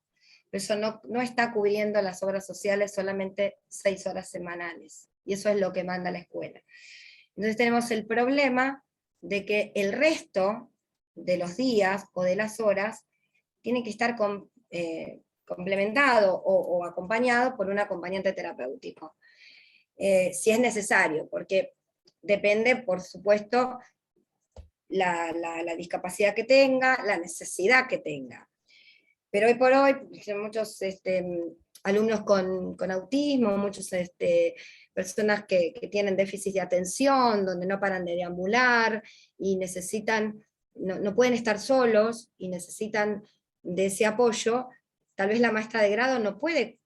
Pero eso no está cubriendo las obras sociales, solamente 6 horas semanales, y eso es lo que manda la escuela. Entonces tenemos el problema de que el resto de los días o de las horas tiene que estar complementado o acompañado por un acompañante terapéutico, si es necesario, porque depende, por supuesto, la discapacidad que tenga, la necesidad que tenga. Pero hoy por hoy, muchos alumnos con autismo, muchas personas que tienen déficit de atención, donde no paran de deambular, y necesitan, no pueden estar solos, y necesitan de ese apoyo. Tal vez la maestra de grado no puede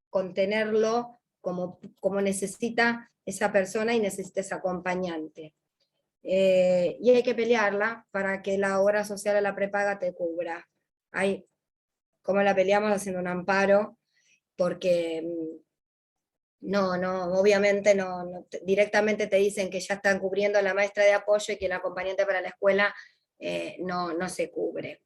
contenerlo como necesita esa persona y necesita ese acompañante. Y hay que pelearla para que la obra social a la prepaga te cubra. Como la peleamos haciendo un amparo, porque obviamente directamente te dicen que ya están cubriendo a la maestra de apoyo y que el acompañante para la escuela no se cubre.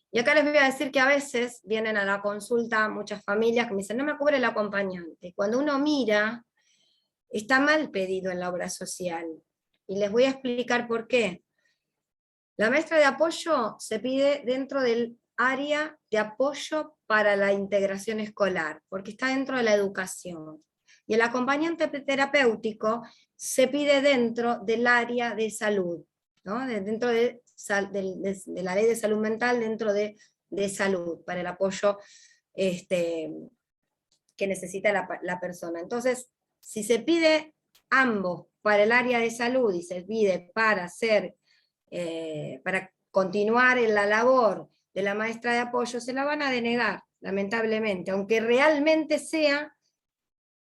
Y acá les voy a decir que a veces vienen a la consulta muchas familias que me dicen, no me cubre el acompañante. Cuando uno mira, está mal pedido en la obra social. Y les voy a explicar por qué. La maestra de apoyo se pide dentro del área de apoyo para la integración escolar, porque está dentro de la educación. Y el acompañante terapéutico se pide dentro del área de salud, ¿no? Dentro de la ley de salud mental, dentro de salud, para el apoyo que necesita la persona. Entonces, si se pide ambos para el área de salud y se pide para continuar en la labor de la maestra de apoyo, se la van a denegar, lamentablemente, aunque realmente sea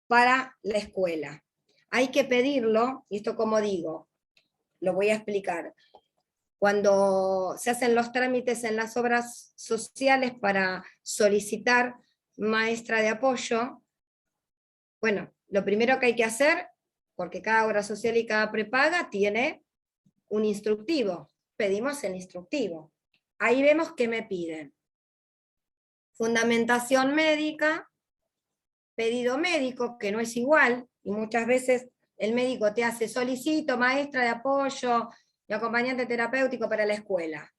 para la escuela. Hay que pedirlo, y esto como digo, lo voy a explicar. Cuando se hacen los trámites en las obras sociales para solicitar maestra de apoyo, bueno, lo primero que hay que hacer, porque cada obra social y cada prepaga tiene un instructivo, pedimos el instructivo. Ahí vemos qué me piden. Fundamentación médica, pedido médico, que no es igual, y muchas veces el médico te hace solicito maestra de apoyo y acompañante terapéutico para la escuela.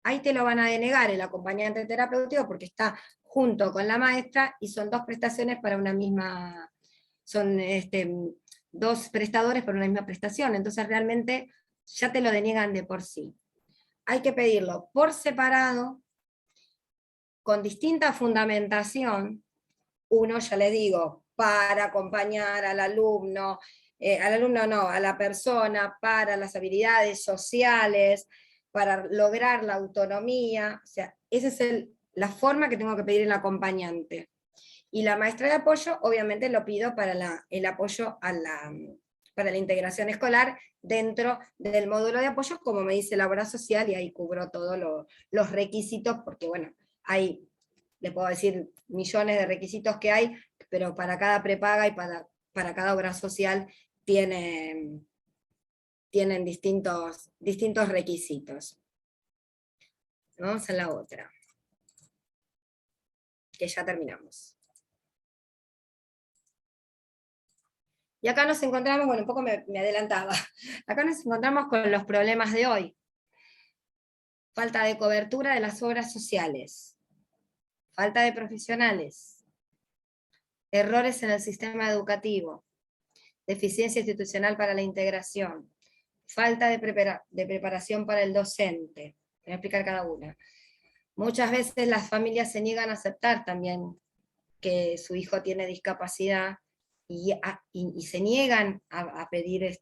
Ahí te lo van a denegar el acompañante terapéutico porque está junto con la maestra y son 2 prestaciones para una misma, son 2 prestadores para una misma prestación, entonces realmente ya te lo deniegan de por sí. Hay que pedirlo por separado, con distinta fundamentación. Uno, ya le digo, para acompañar al alumno no, a la persona, para las habilidades sociales, para lograr la autonomía, o sea, esa es la forma que tengo que pedir el acompañante. Y la maestra de apoyo, obviamente lo pido para el apoyo para la integración escolar dentro del módulo de apoyo, como me dice la obra social, y ahí cubro todos los requisitos, porque bueno, le puedo decir millones de requisitos que hay, pero para cada prepaga y para cada obra social tienen distintos requisitos. Vamos a la otra, que ya terminamos. Y acá nos encontramos, bueno, un poco me adelantaba, acá nos encontramos con los problemas de hoy. Falta de cobertura de las obras sociales, falta de profesionales, errores en el sistema educativo, deficiencia institucional para la integración, falta de preparación para el docente. Voy a explicar cada una. Muchas veces las familias se niegan a aceptar también que su hijo tiene discapacidad y se niegan a pedir,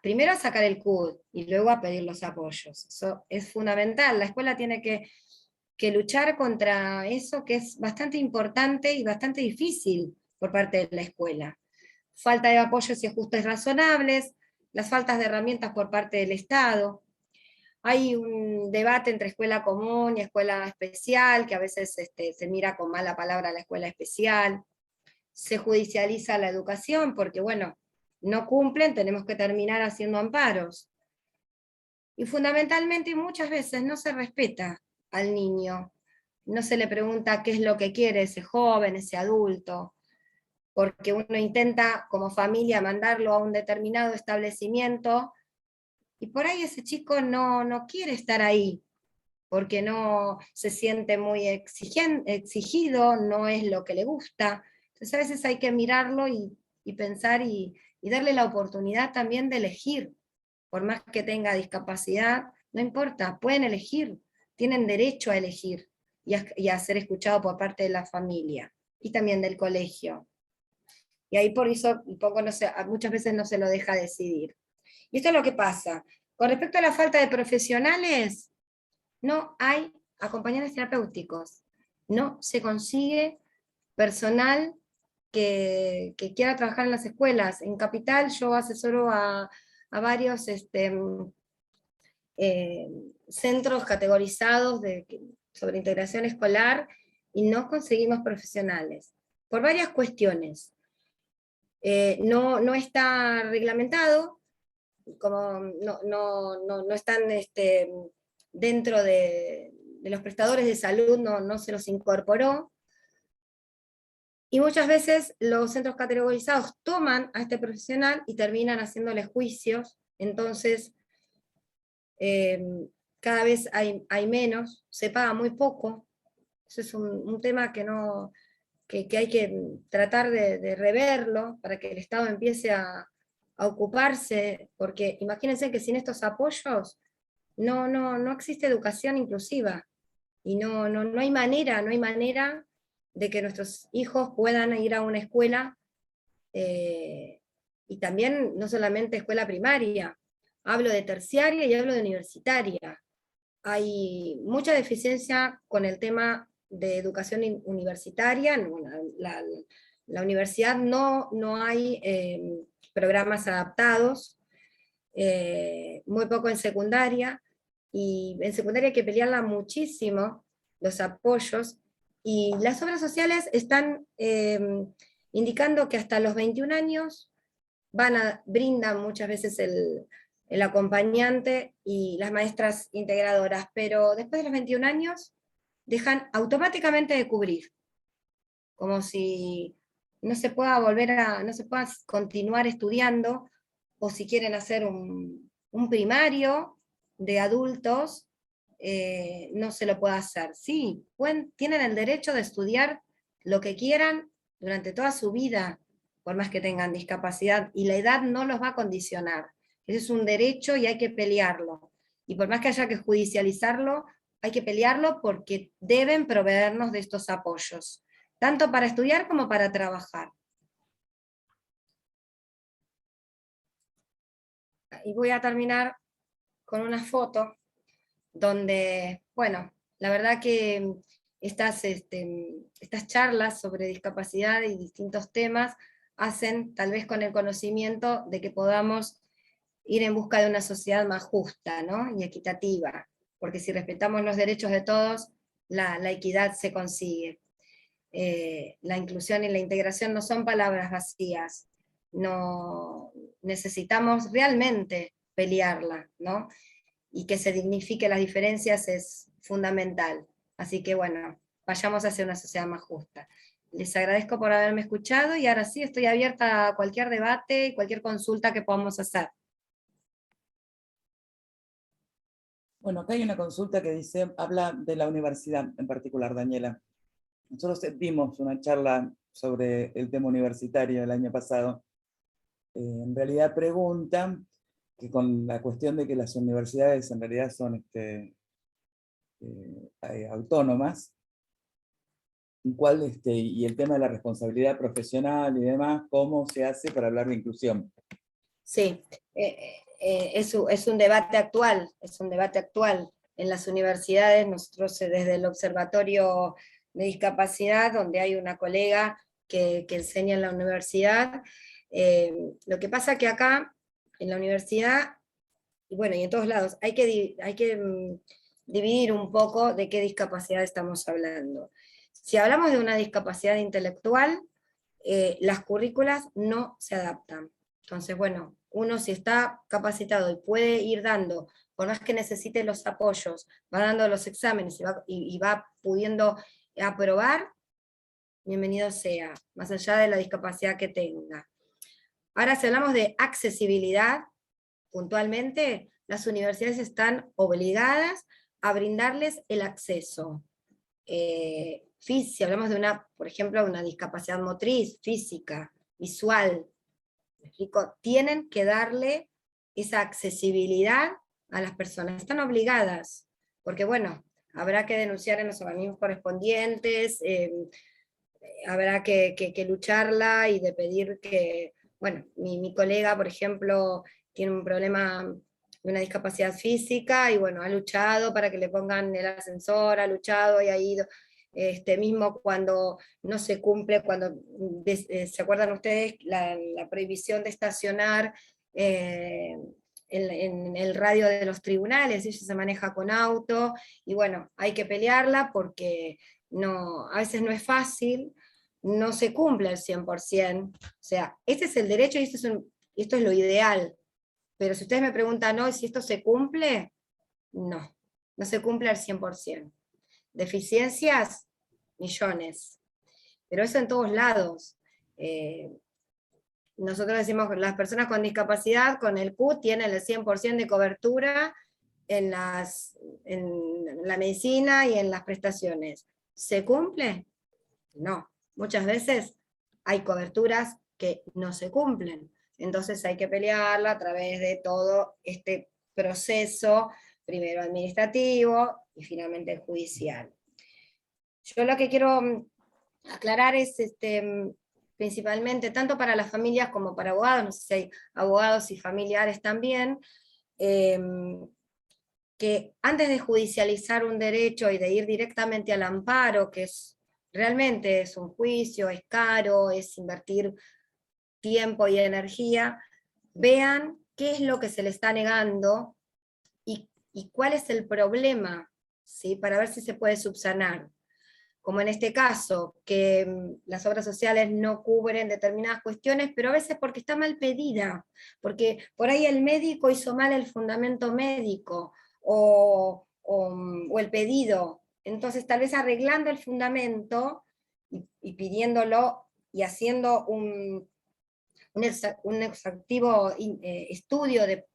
primero a sacar el CUD y luego a pedir los apoyos. Eso es fundamental. La escuela tiene que luchar contra eso, que es bastante importante y bastante difícil por parte de la escuela. Falta de apoyos y ajustes razonables, las faltas de herramientas por parte del Estado. Hay un debate entre escuela común y escuela especial, que a veces se mira con mala palabra a la escuela especial. Se judicializa la educación porque, bueno, no cumplen, tenemos que terminar haciendo amparos. Y fundamentalmente muchas veces no se respeta al niño, no se le pregunta qué es lo que quiere ese joven, ese adulto, porque uno intenta como familia mandarlo a un determinado establecimiento, y por ahí ese chico no quiere estar ahí, porque no se siente muy exigido, no es lo que le gusta. Entonces a veces hay que mirarlo y pensar y darle la oportunidad también de elegir, por más que tenga discapacidad, no importa, pueden elegir, tienen derecho a elegir y a ser escuchado por parte de la familia y también del colegio. Y ahí por eso muchas veces no se lo deja decidir. Y esto es lo que pasa. Con respecto a la falta de profesionales, no hay acompañantes terapéuticos. No se consigue personal que quiera trabajar en las escuelas. En Capital yo asesoro a varios centros categorizados sobre integración escolar y no conseguimos profesionales. Por varias cuestiones. No está reglamentado, como no están dentro de los prestadores de salud, no se los incorporó, y muchas veces los centros categorizados toman a este profesional y terminan haciéndole juicios, entonces cada vez hay menos, se paga muy poco. Eso es un tema que hay que tratar de reverlo para que el Estado empiece a ocuparse, porque imagínense que sin estos apoyos no existe educación inclusiva, y no hay manera de que nuestros hijos puedan ir a una escuela, y también no solamente escuela primaria, hablo de terciaria y hablo de universitaria. Hay mucha deficiencia con el tema de educación universitaria. La universidad no hay programas adaptados, muy poco en secundaria, y en secundaria hay que pelearla muchísimo, los apoyos, y las obras sociales están indicando que hasta los 21 años brindan muchas veces el acompañante y las maestras integradoras, pero después de los 21 años dejan automáticamente de cubrir, como si no se pueda continuar estudiando, o si quieren hacer un primario de adultos, no se lo puede hacer. Sí, tienen el derecho de estudiar lo que quieran durante toda su vida, por más que tengan discapacidad, y la edad no los va a condicionar. Ese es un derecho y hay que pelearlo. Y por más que haya que judicializarlo, hay que pelearlo porque deben proveernos de estos apoyos, tanto para estudiar como para trabajar. Y voy a terminar con una foto donde, bueno, la verdad que estas charlas sobre discapacidad y distintos temas hacen, tal vez con el conocimiento, de que podamos ir en busca de una sociedad más justa, ¿no? Y equitativa, porque si respetamos los derechos de todos, la equidad se consigue. La inclusión y la integración no son palabras vacías, no necesitamos realmente pelearla, ¿no? Y que se dignifique las diferencias es fundamental. Así que bueno, vayamos hacia una sociedad más justa. Les agradezco por haberme escuchado, y ahora sí estoy abierta a cualquier debate y cualquier consulta que podamos hacer. Bueno, acá hay una consulta que habla de la universidad en particular, Daniela. Nosotros dimos una charla sobre el tema universitario el año pasado. En realidad preguntan que con la cuestión de que las universidades en realidad son autónomas, y el tema de la responsabilidad profesional y demás, ¿cómo se hace para hablar de inclusión? Sí, es un debate actual, En las universidades, nosotros desde el Observatorio de Discapacidad, donde hay una colega que enseña en la universidad, lo que pasa que acá, en la universidad, y bueno, y en todos lados, hay que dividir un poco de qué discapacidad estamos hablando. Si hablamos de una discapacidad intelectual, las currículas no se adaptan. Entonces, bueno, uno si está capacitado y puede ir dando, por más que necesite los apoyos, va dando los exámenes y va pudiendo aprobar, bienvenido sea, más allá de la discapacidad que tenga. Ahora, si hablamos de accesibilidad, puntualmente, las universidades están obligadas a brindarles el acceso. Si hablamos de por ejemplo, una discapacidad motriz, física, visual, ¿me explico? Tienen que darle esa accesibilidad a las personas, están obligadas, porque bueno, habrá que denunciar en los organismos correspondientes, habrá que lucharla y de pedir que, bueno, mi colega, por ejemplo, tiene un problema de una discapacidad física, y bueno, ha luchado para que le pongan el ascensor, ha luchado y ha ido, mismo cuando no se cumple, ¿se acuerdan ustedes la prohibición de estacionar en el radio de los tribunales? Ella se maneja con auto, y bueno, hay que pelearla porque a veces no es fácil, no se cumple al 100%, o sea, este es el derecho y esto es lo ideal, pero si ustedes me preguntan, ¿no? ¿Si esto se cumple? No se cumple al 100%. Deficiencias, millones, pero eso en todos lados. Nosotros decimos que las personas con discapacidad, con el CUT, tienen el 100% de cobertura en la medicina y en las prestaciones. ¿Se cumple? No. Muchas veces hay coberturas que no se cumplen. Entonces hay que pelearla a través de todo este proceso, primero administrativo y finalmente judicial. Yo lo que quiero aclarar es principalmente, tanto para las familias como para abogados, no sé si hay abogados y familiares también, que antes de judicializar un derecho y de ir directamente al amparo, que realmente es un juicio, es caro, es invertir tiempo y energía, vean qué es lo que se le está negando y cuál es el problema, ¿sí? Para ver si se puede subsanar. Como en este caso, que las obras sociales no cubren determinadas cuestiones, pero a veces porque está mal pedida, porque por ahí el médico hizo mal el fundamento médico, o el pedido. Entonces tal vez arreglando el fundamento y pidiéndolo y haciendo un exhaustivo estudio de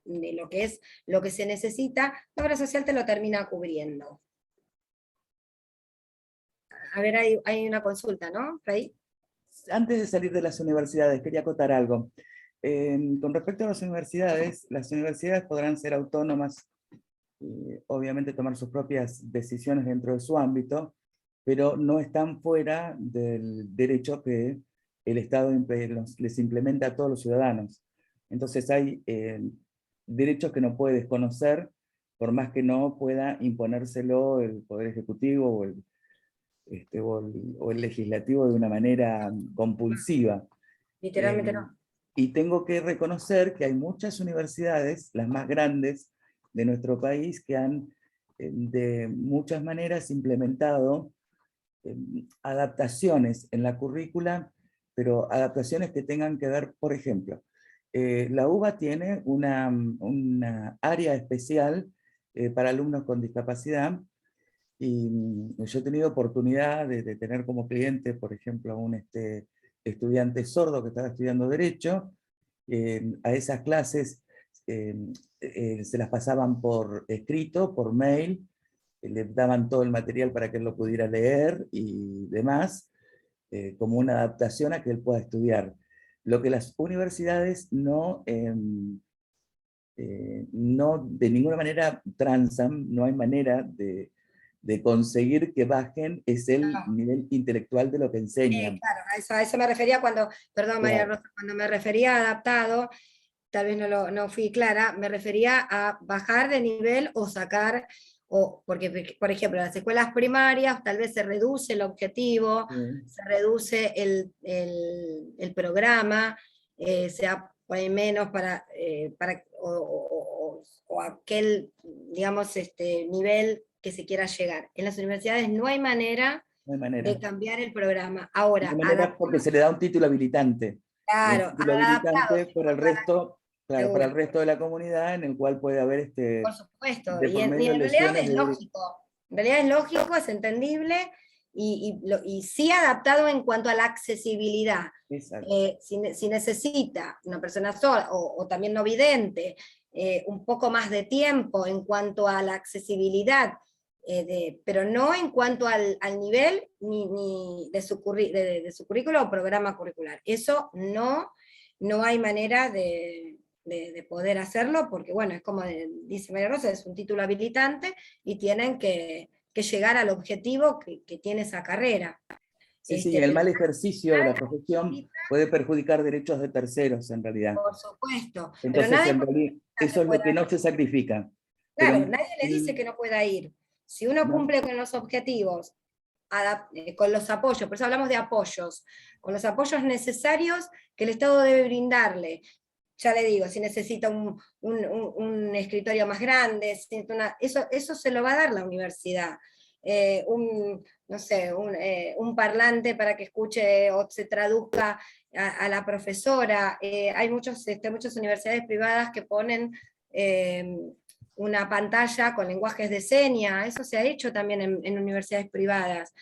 lo que se necesita, la obra social te lo termina cubriendo. A ver, hay una consulta, ¿no? Ahí. Antes de salir de las universidades, quería acotar algo. Con respecto a las universidades podrán ser autónomas, obviamente tomar sus propias decisiones dentro de su ámbito, pero no están fuera del derecho que el Estado les implementa a todos los ciudadanos. Entonces hay derechos que no puede desconocer, por más que no pueda imponérselo el Poder Ejecutivo o el legislativo de una manera compulsiva. Literalmente no. Y tengo que reconocer que hay muchas universidades, las más grandes de nuestro país, que han de muchas maneras implementado adaptaciones en la currícula, pero adaptaciones que tengan que ver, por ejemplo, la UBA tiene una área especial para alumnos con discapacidad, y yo he tenido oportunidad de tener como cliente, por ejemplo, a un estudiante sordo que estaba estudiando Derecho. A esas clases se las pasaban por escrito, por mail, le daban todo el material para que él lo pudiera leer y demás, como una adaptación a que él pueda estudiar. Lo que las universidades no no de ninguna manera transan, no hay manera de conseguir que bajen, es el nivel intelectual de lo que enseñan. Claro, a eso me refería cuando, perdón María Rosa, cuando me refería a adaptado, tal vez no fui clara, me refería a bajar de nivel o sacar, porque por ejemplo en las escuelas primarias tal vez se reduce el objetivo, se reduce el programa, se pone menos o aquel, digamos, nivel que se quiera llegar. En las universidades no hay manera, no hay manera de cambiar el programa. Ahora, no hay manera porque se le da un título habilitante. Claro, un título habilitante adaptado, para el resto, claro, para el resto de la comunidad, en el cual puede haber por supuesto, de y por en medio realidad lesiones es lógico. En realidad es lógico, es entendible, y sí adaptado en cuanto a la accesibilidad. Si necesita una persona sola, o también no vidente, un poco más de tiempo en cuanto a la accesibilidad, pero no en cuanto al nivel ni de su currículo o programa curricular. Eso no hay manera de poder hacerlo, porque bueno, es como dice María Rosa, es un título habilitante y tienen que llegar al objetivo que tiene esa carrera. Sí, el mal ejercicio de la profesión puede perjudicar derechos de terceros, en realidad. Por supuesto. Entonces, en realidad, eso es lo que no se sacrifica. Claro, pero, nadie le dice que no pueda ir. Si uno cumple con los objetivos, con los apoyos, por eso hablamos de apoyos, con los apoyos necesarios que el Estado debe brindarle. Ya le digo, si necesita un escritorio más grande, eso se lo va a dar la universidad. No sé, un parlante para que escuche o se traduzca a la profesora. Hay muchas universidades privadas que ponen una pantalla con lenguajes de señas, eso se ha hecho también en universidades privadas.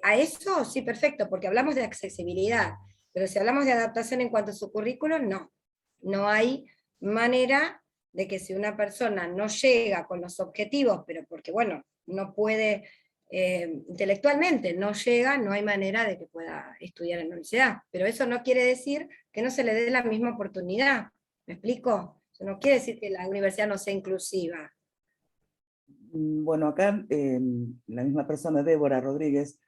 A eso sí, perfecto, porque hablamos de accesibilidad, pero si hablamos de adaptación en cuanto a su currículo, no hay manera de que si una persona no llega con los objetivos, pero porque bueno, no puede intelectualmente, no llega, no hay manera de que pueda estudiar en la universidad, pero eso no quiere decir que no se le dé la misma oportunidad, ¿me explico? Eso no quiere decir que la universidad no sea inclusiva. Bueno, acá la misma persona, Débora Rodríguez,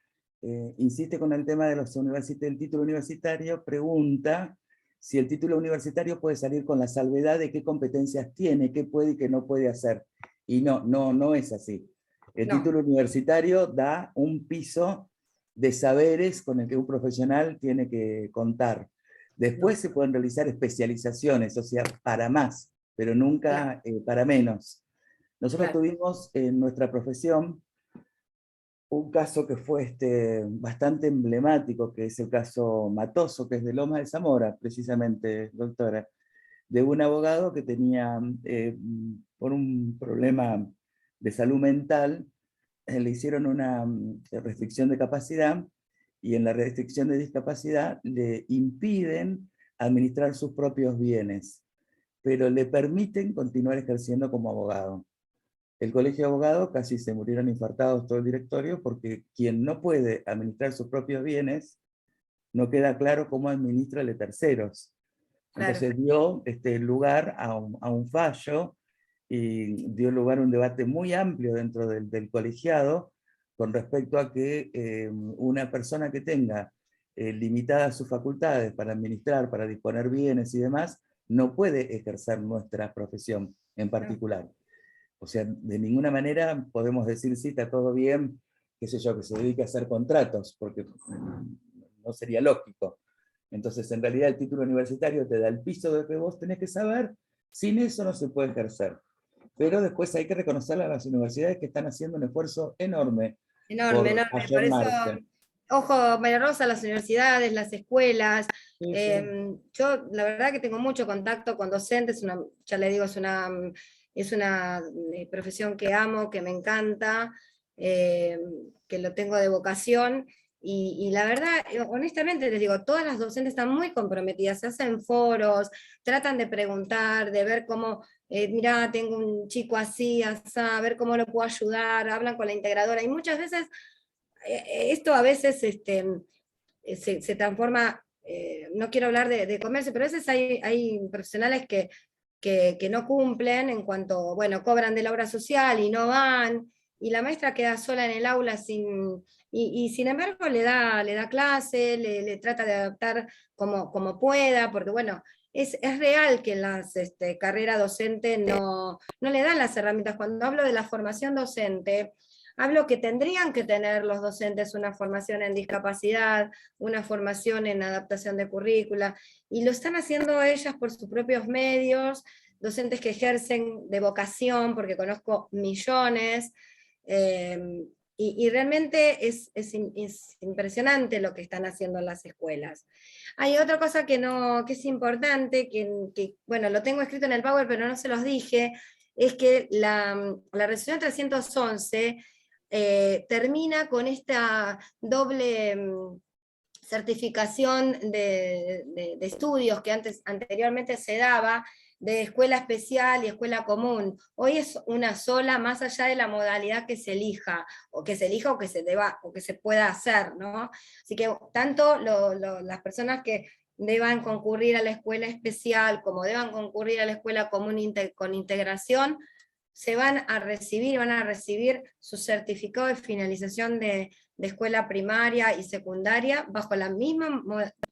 insiste con el tema de del título universitario, pregunta si el título universitario puede salir con la salvedad de qué competencias tiene, qué puede y qué no puede hacer. Y no es así. El título universitario da un piso de saberes con el que un profesional tiene que contar. Después se pueden realizar especializaciones, o sea, para más, pero nunca para menos. Nosotros tuvimos en nuestra profesión un caso que fue bastante emblemático, que es el caso Matoso, que es de Lomas de Zamora, precisamente, doctora, de un abogado que tenía, por un problema de salud mental, le hicieron una restricción de capacidad, y en la restricción de discapacidad le impiden administrar sus propios bienes, pero le permiten continuar ejerciendo como abogado. El colegio de abogados casi se murieron infartados todo el directorio, porque quien no puede administrar sus propios bienes, no queda claro cómo administra el de terceros. Entonces dio lugar a un fallo, y dio lugar a un debate muy amplio dentro del colegiado con respecto a que una persona que tenga limitadas sus facultades para administrar, para disponer bienes y demás, no puede ejercer nuestra profesión en particular. O sea, de ninguna manera podemos decir, sí, está todo bien, qué sé yo, que se dedique a hacer contratos, porque no sería lógico. Entonces, en realidad, el título universitario te da el piso de que vos tenés que saber, sin eso no se puede ejercer. Pero después hay que reconocerle a las universidades que están haciendo un esfuerzo enorme. Enorme. Por eso, ojo, María Rosa, las universidades, las escuelas. Sí. Yo, la verdad que tengo mucho contacto con docentes, ya le digo, es una profesión que amo, que me encanta, que lo tengo de vocación, y la verdad, honestamente les digo, todas las docentes están muy comprometidas, se hacen foros, tratan de preguntar, de ver cómo, mirá, tengo un chico así, a ver cómo lo puedo ayudar, hablan con la integradora, y muchas veces, esto a veces se transforma, no quiero hablar de comercio, pero a veces hay profesionales que que no cumplen en cuanto, bueno, cobran de la obra social y no van, y la maestra queda sola en el aula y sin embargo le da clase, le trata de adaptar como pueda, porque bueno, es real que en las carrera docente no le dan las herramientas. Cuando hablo de la formación docente, hablo que tendrían que tener los docentes una formación en discapacidad, una formación en adaptación de currícula, y lo están haciendo ellas por sus propios medios, docentes que ejercen de vocación, porque conozco millones, y realmente es impresionante lo que están haciendo en las escuelas. Hay otra cosa que es importante, que bueno, lo tengo escrito en el Power, pero no se los dije, es que la resolución 311 termina con esta doble certificación de estudios que anteriormente se daba, de escuela especial y escuela común. Hoy es una sola, más allá de la modalidad que se elija, o que se deba, o que se pueda hacer, ¿no? Así que tanto las personas que deban concurrir a la escuela especial, como deban concurrir a la escuela común con integración, van a recibir su certificado de finalización de escuela primaria y secundaria bajo la misma,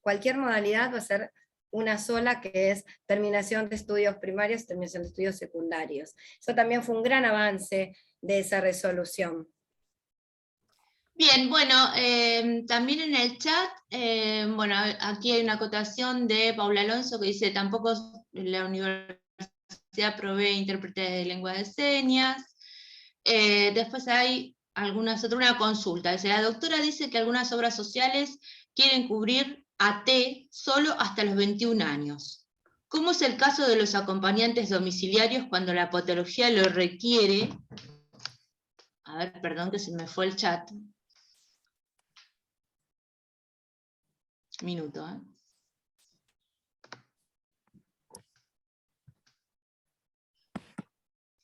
cualquier modalidad va a ser una sola, que es terminación de estudios primarios, terminación de estudios secundarios. Eso también fue un gran avance de esa resolución. Bien, bueno, también en el chat, bueno, aquí hay una acotación de Paula Alonso que dice, tampoco la universidad provee intérpretes de lengua de señas. Después hay una consulta. Dice, la doctora dice que algunas obras sociales quieren cubrir AT solo hasta los 21 años. ¿Cómo es el caso de los acompañantes domiciliarios cuando la patología lo requiere? A ver, perdón que se me fue el chat. Minuto, ¿eh?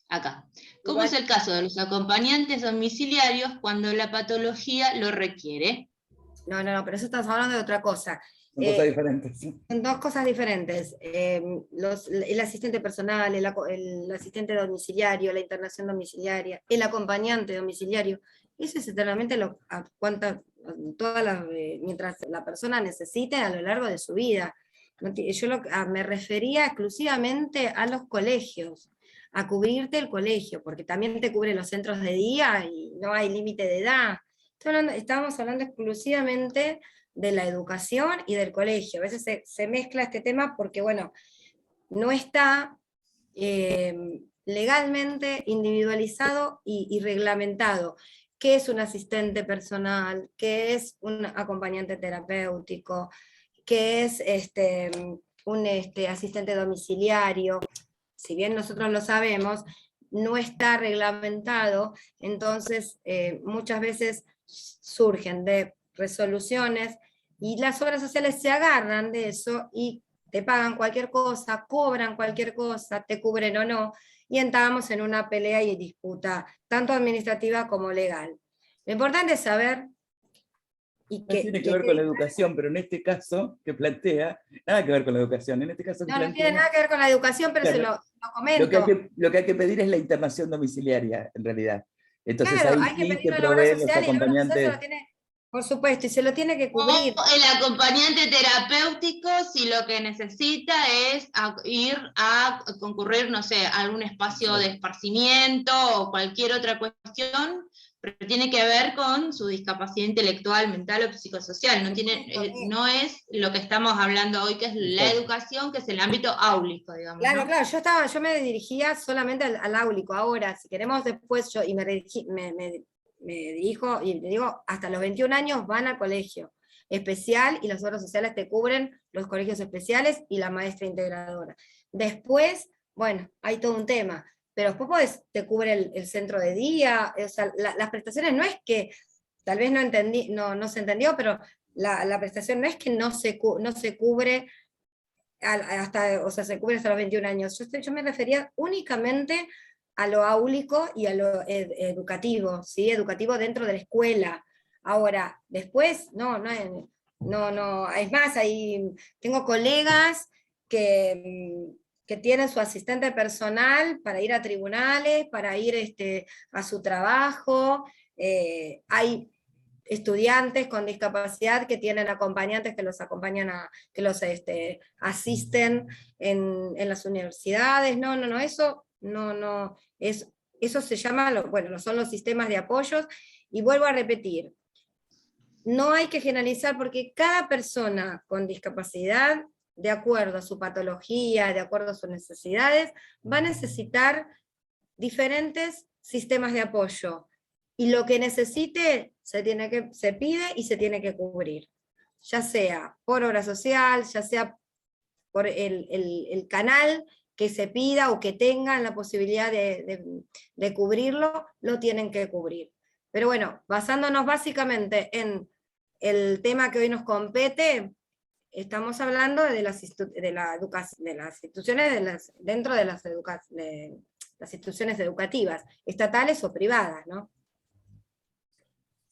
Acá. ¿Cómo es el caso de los acompañantes domiciliarios cuando la patología lo requiere? No, pero eso estamos hablando de otra cosa. Son cosas diferentes. Son dos cosas diferentes. El asistente personal, el asistente domiciliario, la internación domiciliaria, el acompañante domiciliario, eso es eternamente mientras la persona necesite a lo largo de su vida. Yo me refería exclusivamente a los colegios, a cubrirte el colegio, porque también te cubre los centros de día y no hay límite de edad. Estamos hablando exclusivamente de la educación y del colegio. A veces se mezcla este tema porque, bueno, no está legalmente individualizado y reglamentado. ¿Qué es un asistente personal? ¿Qué es un acompañante terapéutico? ¿Qué es un asistente domiciliario? Si bien nosotros lo sabemos, no está reglamentado, entonces muchas veces surgen de resoluciones y las obras sociales se agarran de eso y te pagan cualquier cosa, cobran cualquier cosa, te cubren o no, y entramos en una pelea y disputa, tanto administrativa como legal. Lo importante es saber... tiene que ver con la educación, pero en este caso que plantea, nada que ver con la educación, en este caso que plantea, no tiene nada que ver con la educación, pero claro, se lo comento. Lo que hay que pedir es la internación domiciliaria, en realidad. Entonces claro, ahí sí te provee los acompañantes. Por supuesto, y se lo tiene que cubrir. O el acompañante terapéutico, si lo que necesita es ir a concurrir, no sé, a algún espacio de esparcimiento o cualquier otra cuestión, pero tiene que ver con su discapacidad intelectual, mental o psicosocial. No es lo que estamos hablando hoy, que es la educación, que es el ámbito áulico, digamos. Claro, ¿no? claro, yo me dirigía solamente al áulico. Ahora, si queremos después, me dirijo, y le digo, hasta los 21 años van al colegio especial y las obras sociales te cubren los colegios especiales y la maestra integradora. Después, bueno, hay todo un tema, pero después te cubre el centro de día, o sea, las prestaciones no es que, tal vez no se entendió, pero la prestación no es que no se cubre se cubre hasta los 21 años. Yo me refería únicamente a lo áulico y a lo educativo, ¿sí? Educativo dentro de la escuela. Ahora, después, no, es más, tengo colegas que que tienen su asistente personal para ir a tribunales, para ir a su trabajo. Hay estudiantes con discapacidad que tienen acompañantes que los acompañan, que los asisten en las universidades. No, eso no es, eso se llama, bueno, son los sistemas de apoyos, y vuelvo a repetir, no hay que generalizar porque cada persona con discapacidad, de acuerdo a su patología, de acuerdo a sus necesidades, va a necesitar diferentes sistemas de apoyo. Y lo que necesite se pide y se tiene que cubrir. Ya sea por obra social, ya sea por el canal que se pida o que tengan la posibilidad de cubrirlo, lo tienen que cubrir. Pero bueno, basándonos básicamente en el tema que hoy nos compete, estamos hablando de las instituciones dentro de las instituciones educativas, estatales o privadas, ¿no?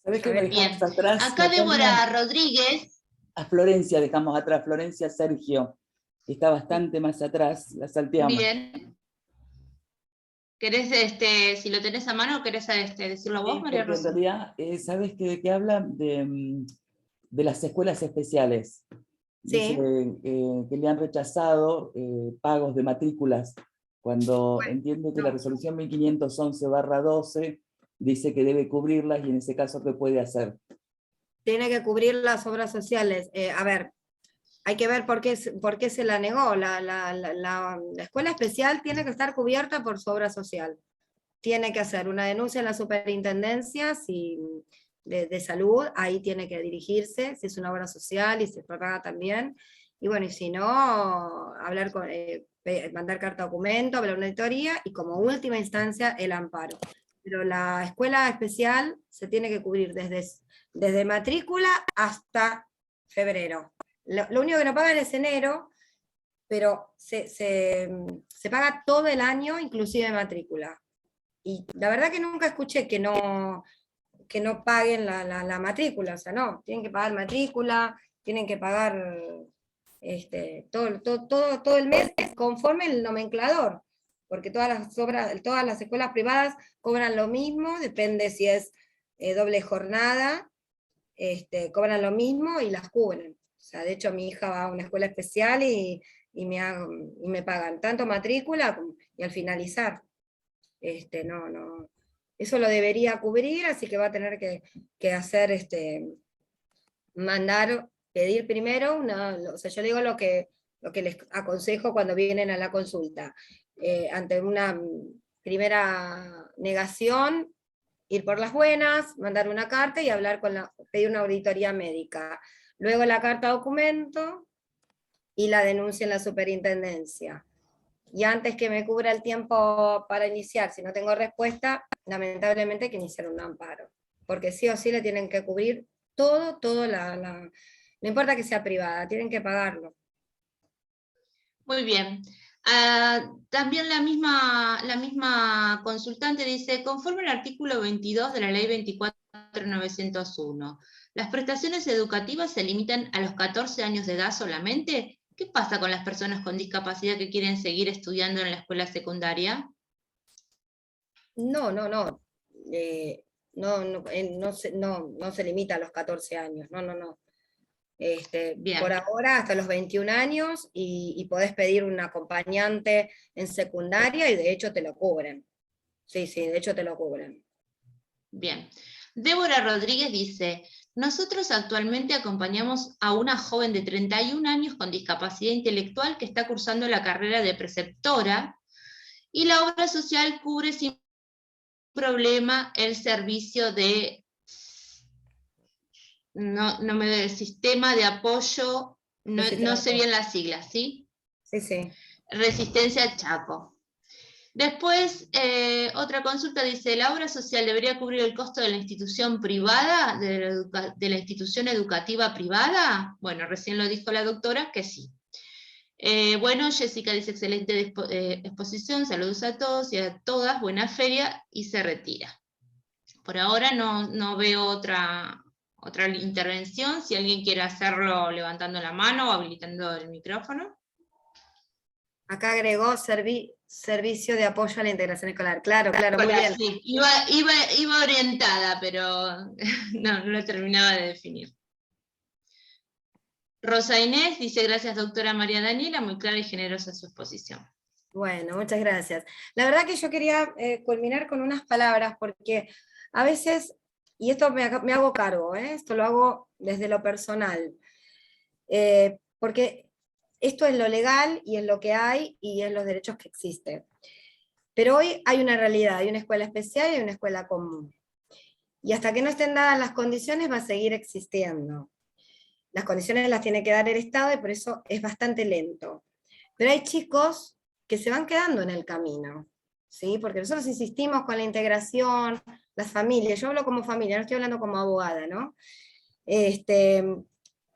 ¿Sabés qué Bien. dejamos atrás? Acá Débora Rodríguez. A Florencia dejamos atrás, Florencia Sergio, que está bastante más atrás, la salteamos. Bien. ¿Querés, si lo tenés a mano, querés decirlo vos, Sí, María porque en Rosa? realidad, ¿sabés de qué habla? De las escuelas especiales. Dice Sí. que le han rechazado pagos de matrículas, cuando entiende que la resolución 1511/12 dice que debe cubrirlas, y en ese caso, ¿qué puede hacer? Tiene que cubrir las obras sociales. A ver, hay que ver por qué se la negó. La escuela especial tiene que estar cubierta por su obra social. Tiene que hacer una denuncia en la superintendencia de salud, ahí tiene que dirigirse, si es una obra social y se paga también. Y bueno, y si no, hablar mandar carta documento, hablar una auditoría, y como última instancia el amparo. Pero la escuela especial se tiene que cubrir desde matrícula hasta febrero. Lo único que no pagan es enero, pero se paga todo el año, inclusive matrícula. Y la verdad que nunca escuché que no paguen la matrícula, o sea, no, tienen que pagar matrícula, tienen que pagar todo el mes conforme el nomenclador, porque todas las escuelas privadas cobran lo mismo, depende si es doble jornada, cobran lo mismo y las cubren. O sea, de hecho mi hija va a una escuela especial y me pagan tanto matrícula y al finalizar. No, eso lo debería cubrir, así que va a tener que hacer, pedir primero o sea, yo digo lo que les aconsejo cuando vienen a la consulta. Ante una primera negación, ir por las buenas, mandar una carta y pedir una auditoría médica. Luego la carta documento y la denuncia en la superintendencia. Y antes que me cubra el tiempo para iniciar, si no tengo respuesta, lamentablemente hay que iniciar un amparo. Porque sí o sí le tienen que cubrir todo, no importa que sea privada, tienen que pagarlo. Muy bien. También la misma consultante dice, conforme al artículo 22 de la ley 24.901, ¿las prestaciones educativas se limitan a los 14 años de edad solamente? ¿Qué pasa con las personas con discapacidad que quieren seguir estudiando en la escuela secundaria? No. No se limita a los 14 años, no. Bien. Por ahora hasta los 21 años y podés pedir un acompañante en secundaria y de hecho te lo cubren. Sí, de hecho te lo cubren. Bien. Débora Rodríguez dice, nosotros actualmente acompañamos a una joven de 31 años con discapacidad intelectual que está cursando la carrera de preceptora y la obra social cubre sin problema el servicio de sistema de apoyo, no sé bien las siglas, ¿sí? Sí. Resistencia Chaco. Después, otra consulta dice, ¿la obra social debería cubrir el costo de la institución privada, de la institución educativa privada? Bueno, recién lo dijo la doctora, que sí. Bueno, Jessica dice, excelente exposición, saludos a todos y a todas, buena feria, y se retira. Por ahora no veo otra intervención, si alguien quiere hacerlo levantando la mano o habilitando el micrófono. Acá agregó servicio de apoyo a la integración escolar. Claro, muy bien. Sí, iba orientada, pero no lo terminaba de definir. Rosa Inés dice, gracias doctora María Daniela, muy clara y generosa su exposición. Bueno, muchas gracias. La verdad que yo quería culminar con unas palabras, porque a veces, y esto me hago cargo, esto lo hago desde lo personal, porque esto es lo legal y es lo que hay y es los derechos que existen. Pero hoy hay una realidad, hay una escuela especial y hay una escuela común. Y hasta que no estén dadas las condiciones va a seguir existiendo. Las condiciones las tiene que dar el Estado y por eso es bastante lento. Pero hay chicos que se van quedando en el camino, ¿sí? Porque nosotros insistimos con la integración, las familias, yo hablo como familia, no estoy hablando como abogada, ¿no?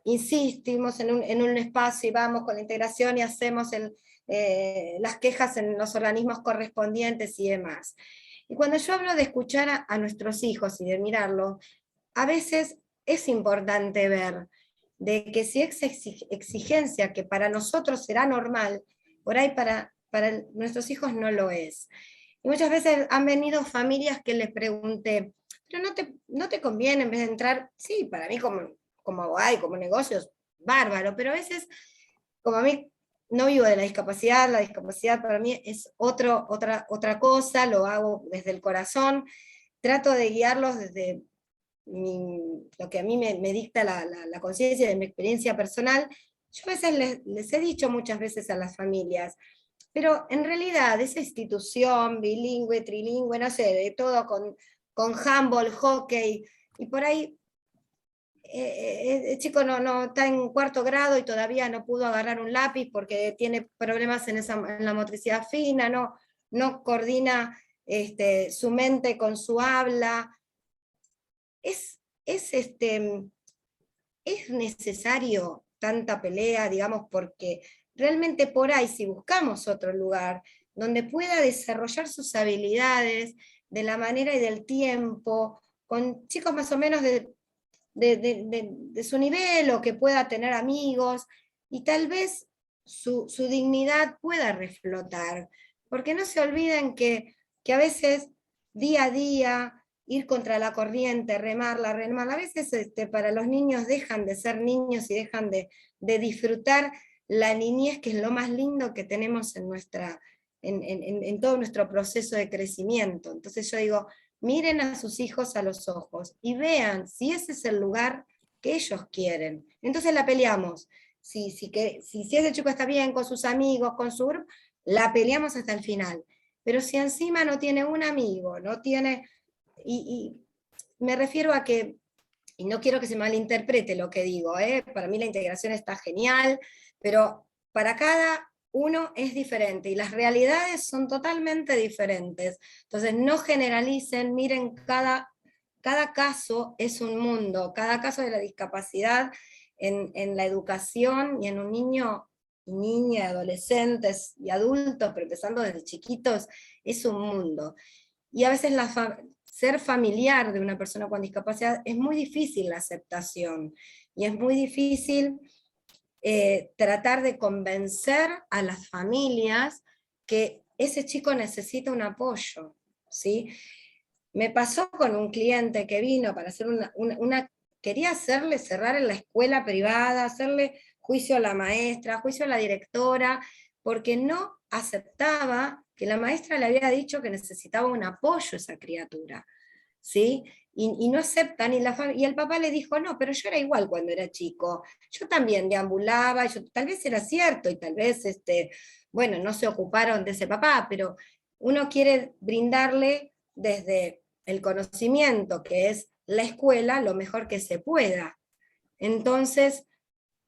Insistimos en un espacio y vamos con la integración y hacemos las quejas en los organismos correspondientes y demás. Y cuando yo hablo de escuchar a nuestros hijos y de mirarlos, a veces es importante ver de que si es exigencia que para nosotros será normal, por ahí para nuestros hijos no lo es. Y muchas veces han venido familias que les pregunté, pero no te conviene en vez de entrar, sí, para mí como abogada y como negocios, bárbaro, pero a veces, como a mí no vivo de la discapacidad para mí es otra cosa, lo hago desde el corazón, trato de guiarlos desde lo que a mí me dicta la conciencia de mi experiencia personal. Yo a veces les he dicho muchas veces a las familias, pero en realidad esa institución bilingüe, trilingüe, no sé, de todo con handball, hockey, y por ahí el chico no está en cuarto grado y todavía no pudo agarrar un lápiz porque tiene problemas en la motricidad fina, no coordina su mente con su habla. Es necesario tanta pelea, digamos, porque realmente por ahí, si buscamos otro lugar donde pueda desarrollar sus habilidades de la manera y del tiempo, con chicos más o menos de su nivel, o que pueda tener amigos, y tal vez su dignidad pueda reflotar, porque no se olviden que a veces, día a día, ir contra la corriente, remarla, a veces para los niños dejan de ser niños y dejan de disfrutar la niñez, que es lo más lindo que tenemos en todo nuestro proceso de crecimiento. Entonces yo digo, miren a sus hijos a los ojos y vean si ese es el lugar que ellos quieren. Entonces la peleamos. Si ese chico está bien con sus amigos, con su grupo, la peleamos hasta el final. Pero si encima no tiene un amigo, no tiene... Y me refiero a que, y no quiero que se malinterprete lo que digo, para mí la integración está genial, pero para cada uno es diferente y las realidades son totalmente diferentes. Entonces no generalicen, miren, cada caso es un mundo, cada caso de la discapacidad en la educación y en un niño, niña, adolescentes y adultos, pero empezando desde chiquitos, es un mundo. Y a veces ser familiar de una persona con discapacidad es muy difícil la aceptación, y es muy difícil tratar de convencer a las familias que ese chico necesita un apoyo, ¿sí? Me pasó con un cliente que vino para hacer quería hacerle cerrar en la escuela privada, hacerle juicio a la maestra, juicio a la directora, porque no aceptaba que la maestra le había dicho que necesitaba un apoyo a esa criatura, ¿sí? Y no aceptan, y el papá le dijo, no, pero yo era igual cuando era chico, yo también deambulaba, tal vez era cierto, y tal vez, bueno, no se ocuparon de ese papá, pero uno quiere brindarle desde el conocimiento, que es la escuela, lo mejor que se pueda. Entonces,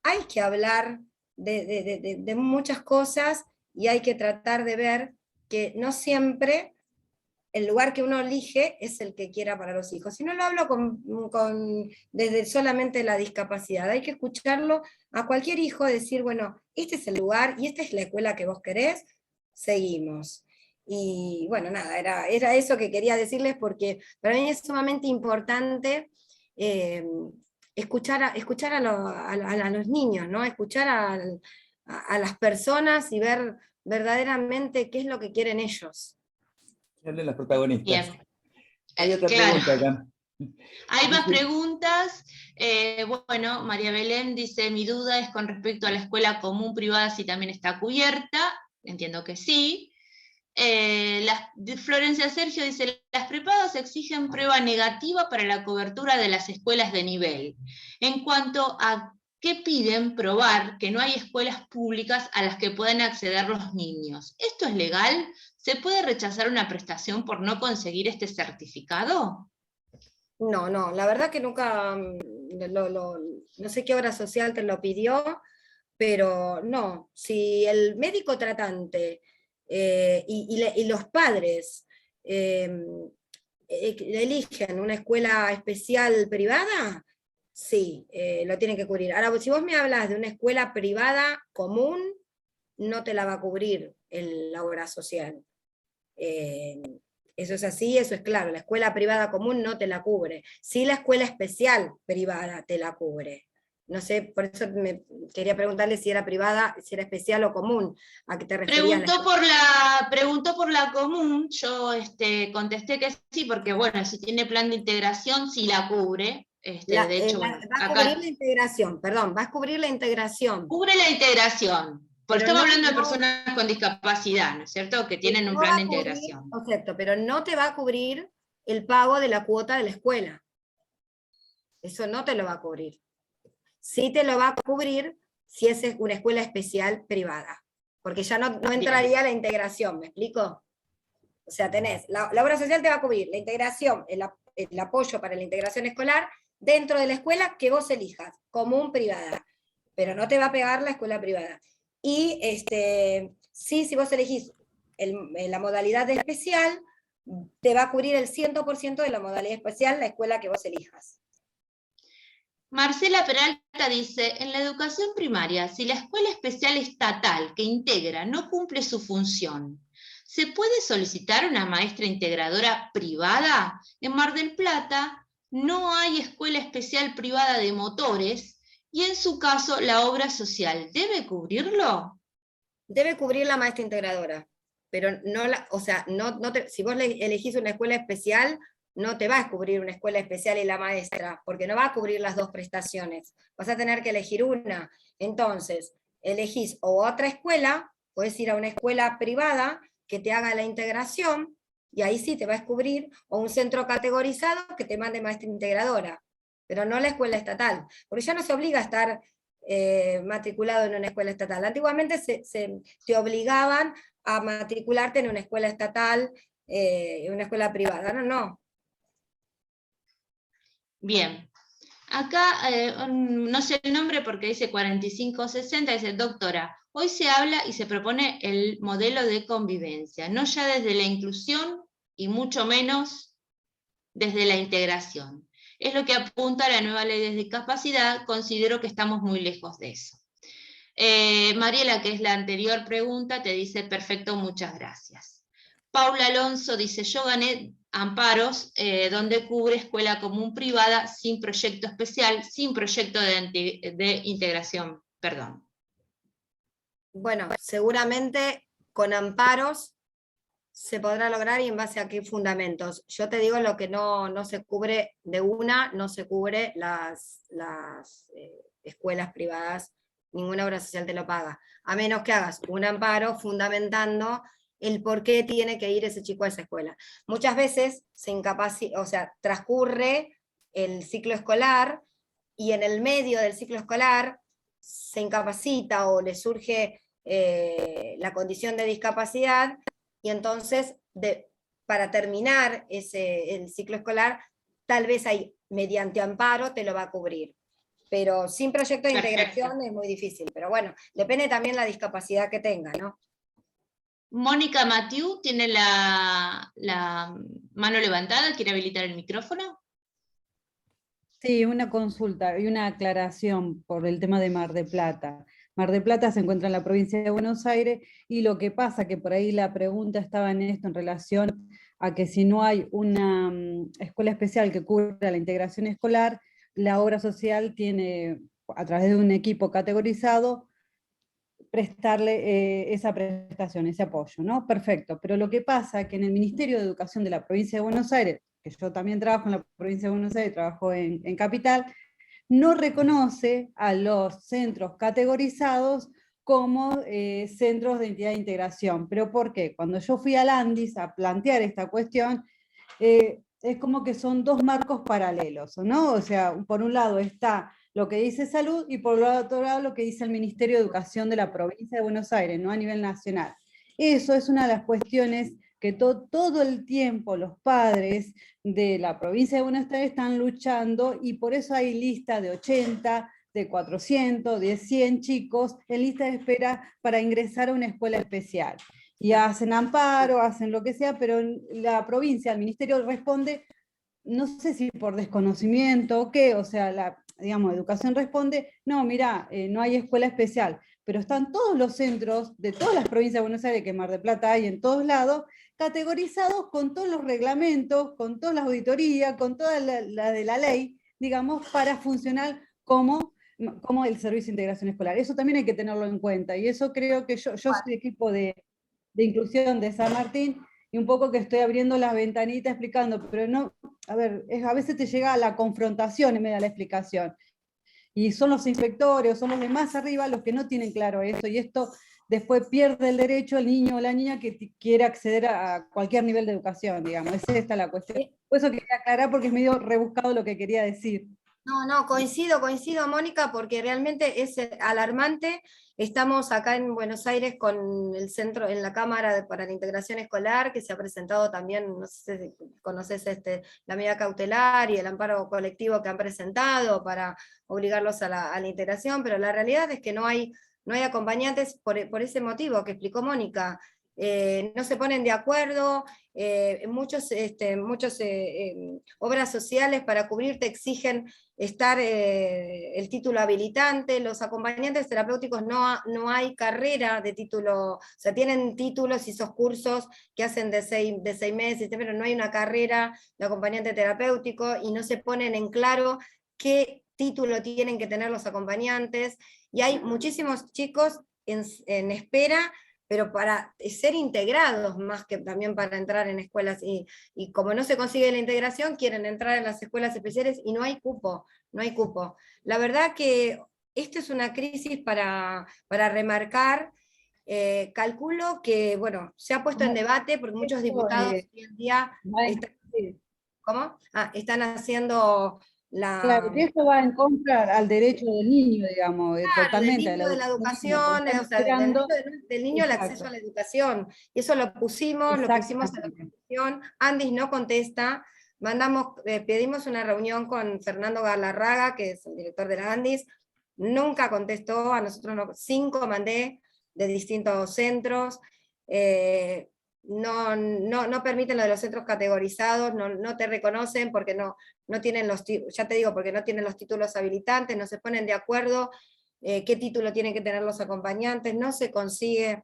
hay que hablar de muchas cosas, y hay que tratar de ver que no siempre el lugar que uno elige es el que quiera para los hijos. Si no lo hablo desde solamente la discapacidad, hay que escucharlo a cualquier hijo, decir, bueno, este es el lugar y esta es la escuela que vos querés, seguimos. Y bueno, nada, era eso que quería decirles, porque para mí es sumamente importante escuchar a los niños, ¿no? Escuchar a las personas y ver verdaderamente qué es lo que quieren ellos. Hablen los protagonistas. Bien. Hay otra Claro. pregunta acá. Hay más Dice- preguntas. Bueno, María Belén dice, mi duda es con respecto a la escuela común privada, si también está cubierta. Entiendo que sí. Florencia Sergio dice, las prepagas exigen prueba negativa para la cobertura de las escuelas de nivel. En cuanto a qué piden probar que no hay escuelas públicas a las que puedan acceder los niños. ¿Esto es legal? ¿Se puede rechazar una prestación por no conseguir este certificado? No, la verdad que nunca, no sé qué obra social te lo pidió, pero no, si el médico tratante y los padres eligen una escuela especial privada, sí, lo tienen que cubrir. Ahora, si vos me hablas de una escuela privada común, no te la va a cubrir la obra social. Eso es así, eso es claro, la escuela privada común no te la cubre. Sí, la escuela especial privada te la cubre. No sé, por eso me quería preguntarle si era privada, si era especial o común. ¿A qué te referías? Preguntó por la común, yo contesté que sí, porque bueno, si tiene plan de integración, sí la cubre. De hecho, va a cubrir la integración, perdón, va a cubrir la integración. Cubre la integración, porque Pero estamos no, hablando de personas con discapacidad, ¿no es cierto? Que tienen un plan de integración. Correcto, pero no te va a cubrir el pago de la cuota de la escuela. Eso no te lo va a cubrir. Sí te lo va a cubrir si es una escuela especial privada, porque ya no entraría la integración, ¿me explico? O sea, tenés, la obra social te va a cubrir la integración, el apoyo para la integración escolar dentro de la escuela que vos elijas, común privada, pero no te va a pegar la escuela privada. Y sí, si vos elegís la modalidad de especial, te va a cubrir el 100% de la modalidad especial la escuela que vos elijas. Marcela Peralta dice, en la educación primaria, si la escuela especial estatal que integra no cumple su función, ¿se puede solicitar una maestra integradora privada? En Mar del Plata no hay escuela especial privada de motores y en su caso la obra social ¿debe cubrirlo? Debe cubrir la maestra integradora, pero no si vos elegís una escuela especial, no te va a cubrir una escuela especial y la maestra, porque no va a cubrir las dos prestaciones. Vas a tener que elegir una. Entonces, elegís o otra escuela, puedes ir a una escuela privada que te haga la integración, y ahí sí te va a cubrir, o un centro categorizado que te mande maestra integradora, pero no la escuela estatal, porque ya no se obliga a estar matriculado en una escuela estatal. Antiguamente te obligaban a matricularte en una escuela estatal, en una escuela privada. No. Bien. Acá, no sé el nombre porque dice 4560, dice, doctora, hoy se habla y se propone el modelo de convivencia, no ya desde la inclusión y mucho menos desde la integración. Es lo que apunta la nueva ley de discapacidad, considero que estamos muy lejos de eso. Mariela, que es la anterior pregunta, te dice, perfecto, muchas gracias. Paula Alonso dice, yo gané amparos donde cubre escuela común privada sin proyecto especial, sin proyecto de integración, perdón. Bueno, seguramente con amparos se podrá lograr y en base a qué fundamentos. Yo te digo lo que no se cubre de una, no se cubre las escuelas privadas, ninguna obra social te lo paga, a menos que hagas un amparo fundamentando el por qué tiene que ir ese chico a esa escuela. Muchas veces transcurre el ciclo escolar y en el medio del ciclo escolar se incapacita o le surge la condición de discapacidad, y entonces para terminar el ciclo escolar, tal vez ahí, mediante amparo, te lo va a cubrir. Pero sin proyecto de integración es muy difícil. Pero bueno, depende también la discapacidad que tenga, ¿no? Mónica Matiu tiene la mano levantada, ¿quiere habilitar el micrófono? Sí, una consulta y una aclaración por el tema de Mar del Plata. Mar del Plata se encuentra en la provincia de Buenos Aires y lo que pasa, que por ahí la pregunta estaba en esto en relación a que si no hay una escuela especial que cubra la integración escolar, la obra social tiene, a través de un equipo categorizado, prestarle esa prestación, ese apoyo, ¿no? Perfecto, pero lo que pasa es que en el Ministerio de Educación de la provincia de Buenos Aires, que yo también trabajo en la provincia de Buenos Aires, trabajo en Capital, no reconoce a los centros categorizados como centros de entidad de integración. ¿Pero por qué? Cuando yo fui al ANDIS a plantear esta cuestión, es como que son dos marcos paralelos, ¿no? O sea, por un lado está lo que dice Salud y por el otro lado lo que dice el Ministerio de Educación de la provincia de Buenos Aires, ¿no? A nivel nacional. Eso es una de las cuestiones que todo el tiempo los padres de la provincia de Buenos Aires están luchando, y por eso hay lista de 80, de 400, de 100 chicos en lista de espera para ingresar a una escuela especial. Y hacen amparo, hacen lo que sea, pero la provincia, el ministerio responde, no sé si por desconocimiento o qué, o sea, digamos, educación responde, no, mira, no hay escuela especial, pero están todos los centros de todas las provincias de Buenos Aires, que en Mar del Plata hay en todos lados, categorizados con todos los reglamentos, con todas las auditorías, con toda la de la ley, digamos, para funcionar como el servicio de integración escolar. Eso también hay que tenerlo en cuenta, y eso creo que yo soy equipo de inclusión de San Martín, y un poco que estoy abriendo las ventanitas explicando, pero no, a ver, a veces te llega a la confrontación en medio de la explicación, y son los inspectores, o son los de más arriba los que no tienen claro eso, y esto después pierde el derecho el niño o la niña que quiere acceder a cualquier nivel de educación, digamos. Es esta la cuestión. Por eso quería aclarar, porque es medio rebuscado lo que quería decir. No, coincido, Mónica, porque realmente es alarmante. Estamos acá en Buenos Aires con el centro, en la Cámara para la Integración Escolar, que se ha presentado también, no sé si conoces la medida cautelar y el amparo colectivo que han presentado para obligarlos a la integración, pero la realidad es que no hay acompañantes por ese motivo que explicó Mónica. No se ponen de acuerdo, muchos obras sociales para cubrirte exigen estar el título habilitante. Los acompañantes terapéuticos no hay carrera de título, o sea, tienen títulos y esos cursos que hacen de seis meses, pero no hay una carrera de acompañante terapéutico, y no se ponen en claro qué título tienen que tener los acompañantes, y hay muchísimos chicos en espera, pero para ser integrados más que también para entrar en escuelas, y como no se consigue la integración, quieren entrar en las escuelas especiales y no hay cupo. La verdad que esto es una crisis para remarcar. Calculo que, bueno, se ha puesto en debate porque muchos diputados hoy en día están haciendo Claro, que eso va en contra al derecho del niño, digamos, totalmente. Del niño, de la educación, o sea, del niño el acceso a la educación. Y eso lo pusimos a la discusión. Andis no contesta. Pedimos una reunión con Fernando Galarraga, que es el director de la Andis, nunca contestó, a nosotros 5 mandé de distintos centros, no permiten lo de los centros categorizados, no te reconocen porque no tienen ya te digo, porque no tienen los títulos habilitantes, no se ponen de acuerdo qué título tienen que tener los acompañantes, no se consigue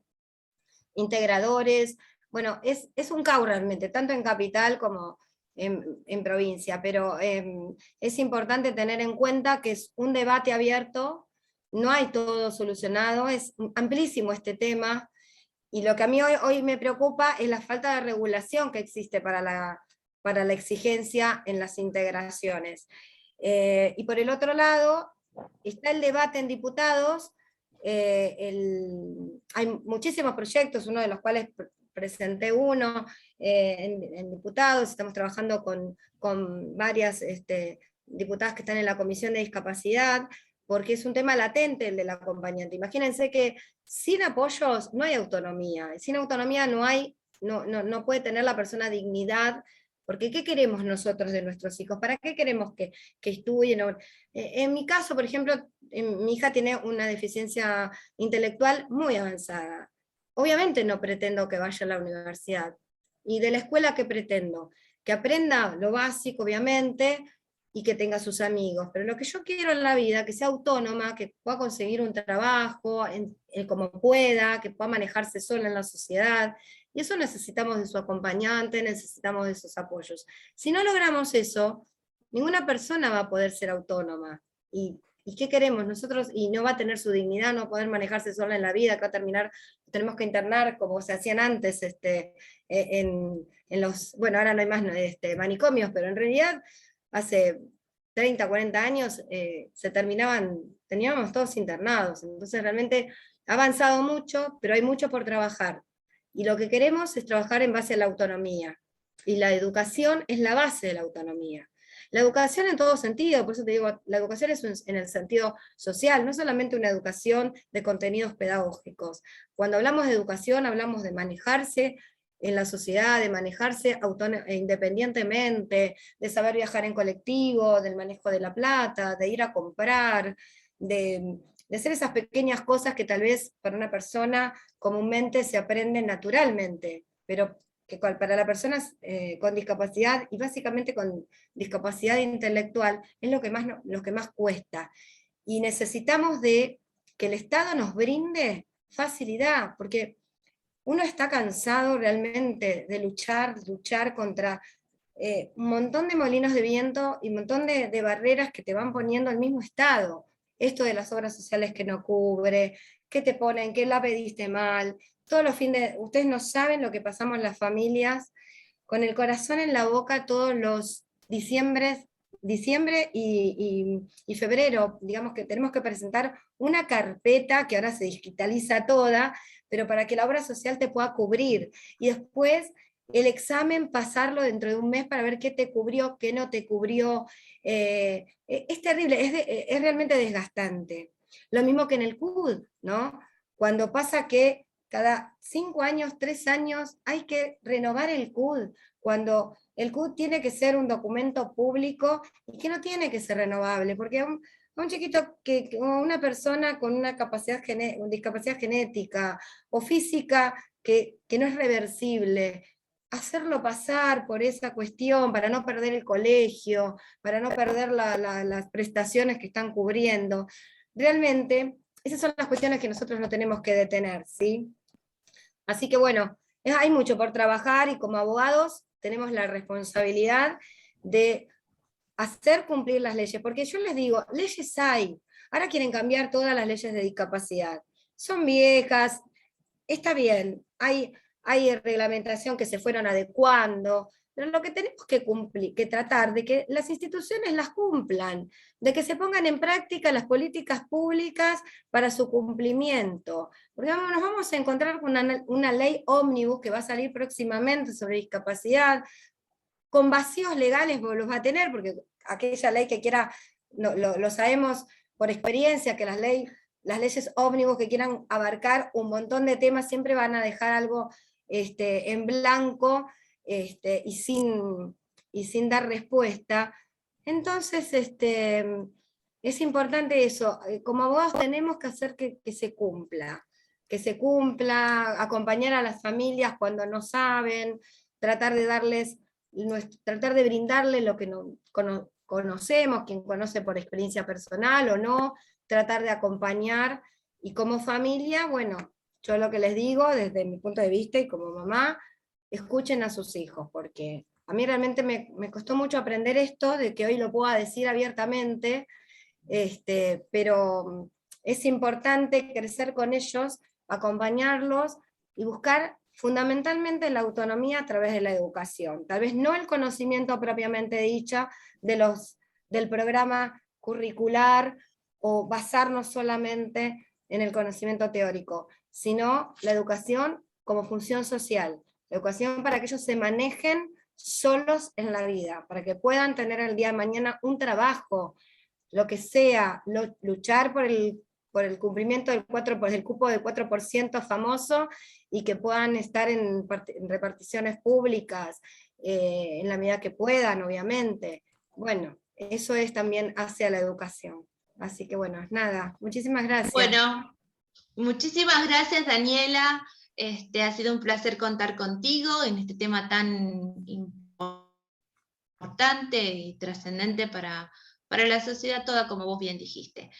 integradores. Bueno, es un caos realmente, tanto en capital como en provincia, pero es importante tener en cuenta que es un debate abierto, no hay todo solucionado, es amplísimo este tema. Y lo que a mí hoy me preocupa es la falta de regulación que existe para la exigencia en las integraciones. Y por el otro lado, está el debate en diputados, hay muchísimos proyectos, uno de los cuales presenté uno en diputados, estamos trabajando con varias diputadas que están en la Comisión de Discapacidad, porque es un tema latente el del acompañante. Imagínense que sin apoyos no hay autonomía, sin autonomía no puede tener la persona dignidad, porque ¿qué queremos nosotros de nuestros hijos? ¿Para qué queremos que estudien? En mi caso, por ejemplo, mi hija tiene una deficiencia intelectual muy avanzada. Obviamente no pretendo que vaya a la universidad. ¿Y de la escuela qué pretendo? Que aprenda lo básico, obviamente, y que tenga sus amigos, pero lo que yo quiero en la vida, que sea autónoma, que pueda conseguir un trabajo como pueda, que pueda manejarse sola en la sociedad, y eso necesitamos de su acompañante, necesitamos de sus apoyos. Si no logramos eso, ninguna persona va a poder ser autónoma, y ¿Y qué queremos nosotros? Y no va a tener su dignidad, no va a poder manejarse sola en la vida, que va a terminar, tenemos que internar como se hacían antes, en los, bueno, ahora no hay más manicomios, pero en realidad hace 30, 40 años teníamos todos internados, entonces realmente ha avanzado mucho, pero hay mucho por trabajar. Y lo que queremos es trabajar en base a la autonomía. Y la educación es la base de la autonomía. La educación en todo sentido, por eso te digo, la educación es en el sentido social, no solamente una educación de contenidos pedagógicos. Cuando hablamos de educación, hablamos de manejarse en la sociedad, de manejarse independientemente, de saber viajar en colectivo, del manejo de la plata, de ir a comprar, de hacer esas pequeñas cosas que tal vez para una persona comúnmente se aprenden naturalmente, pero que para las personas con discapacidad, y básicamente con discapacidad intelectual, es lo que más cuesta. Y necesitamos de que el Estado nos brinde facilidad, porque uno está cansado realmente de luchar contra un montón de molinos de viento y un montón de barreras que te van poniendo el mismo Estado. Esto de las obras sociales que no cubre, que te ponen, que la pediste mal, todos los fines, ustedes no saben lo que pasamos las familias, con el corazón en la boca todos los diciembre y febrero, digamos que tenemos que presentar una carpeta que ahora se digitaliza toda, pero para que la obra social te pueda cubrir, y después el examen pasarlo dentro de un mes para ver qué te cubrió, qué no te cubrió. Es terrible, es realmente desgastante. Lo mismo que en el CUD, ¿no? Cuando pasa que cada 5 años, 3 años, hay que renovar el CUD, cuando el CUD tiene que ser un documento público y que no tiene que ser renovable, porque un chiquito, una persona con una discapacidad genética o física que no es reversible, hacerlo pasar por esa cuestión para no perder el colegio, para no perder las prestaciones que están cubriendo, realmente esas son las cuestiones que nosotros no tenemos que detener, ¿sí? Así que bueno, hay mucho por trabajar y como abogados tenemos la responsabilidad de hacer cumplir las leyes, porque yo les digo, leyes hay, ahora quieren cambiar todas las leyes de discapacidad, son viejas, está bien, hay reglamentación que se fueron adecuando, pero lo que tenemos que tratar de que las instituciones las cumplan, de que se pongan en práctica las políticas públicas para su cumplimiento. Porque nos vamos a encontrar con una ley ómnibus que va a salir próximamente sobre discapacidad, con vacíos legales los va a tener, porque aquella ley que quiera, lo sabemos por experiencia, que las leyes ómnibus que quieran abarcar un montón de temas siempre van a dejar algo en blanco y sin dar respuesta. Entonces, es importante eso. Como abogados tenemos que hacer que se cumpla, acompañar a las familias cuando no saben, tratar de brindarles lo que no conocemos, quien conoce por experiencia personal o no, tratar de acompañar, y como familia, bueno, yo lo que les digo desde mi punto de vista y como mamá, escuchen a sus hijos, porque a mí realmente me costó mucho aprender esto, de que hoy lo pueda decir abiertamente, pero es importante crecer con ellos, acompañarlos y buscar fundamentalmente la autonomía a través de la educación. Tal vez no el conocimiento propiamente dicho del programa curricular, o basarnos solamente en el conocimiento teórico, sino la educación como función social, la educación para que ellos se manejen solos en la vida, para que puedan tener el día de mañana un trabajo, lo que sea, luchar por el cumplimiento del cupo del 4% famoso, y que puedan estar en reparticiones públicas, en la medida que puedan, obviamente. Bueno, eso es también hacia la educación. Así que bueno, nada, muchísimas gracias. Bueno, muchísimas gracias, Daniela. Ha sido un placer contar contigo en este tema tan importante y trascendente para la sociedad toda, como vos bien dijiste.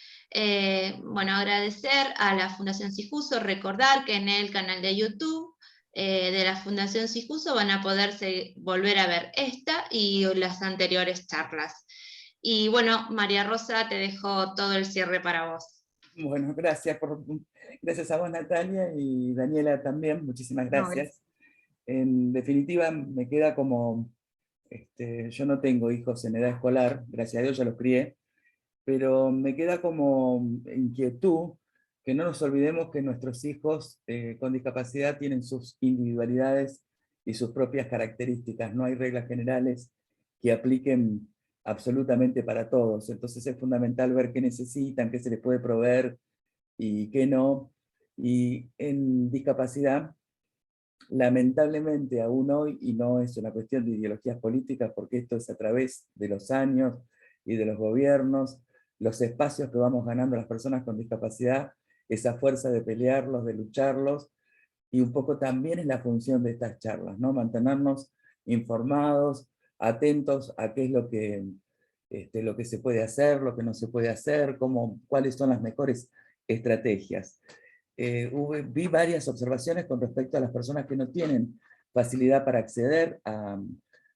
Bueno, agradecer a la Fundación Sifuso, recordar que en el canal de YouTube de la Fundación Sifuso van a poderse volver a ver esta y las anteriores charlas. Y bueno, María Rosa, te dejo todo el cierre para vos. Bueno, gracias a vos, Natalia, y Daniela también, muchísimas gracias. En definitiva, me queda como, yo no tengo hijos en edad escolar, gracias a Dios ya los crié, pero me queda como inquietud que no nos olvidemos que nuestros hijos con discapacidad tienen sus individualidades y sus propias características, no hay reglas generales que apliquen absolutamente para todos, entonces es fundamental ver qué necesitan, qué se les puede proveer y qué no, y en discapacidad, lamentablemente aún hoy, y no es una cuestión de ideologías políticas, porque esto es a través de los años y de los gobiernos, los espacios que vamos ganando las personas con discapacidad, esa fuerza de pelearlos, de lucharlos, y un poco también es la función de estas charlas, ¿no? Mantenernos informados, atentos a qué es lo que se puede hacer, lo que no se puede hacer, cuáles son las mejores estrategias. Vi varias observaciones con respecto a las personas que no tienen facilidad para acceder a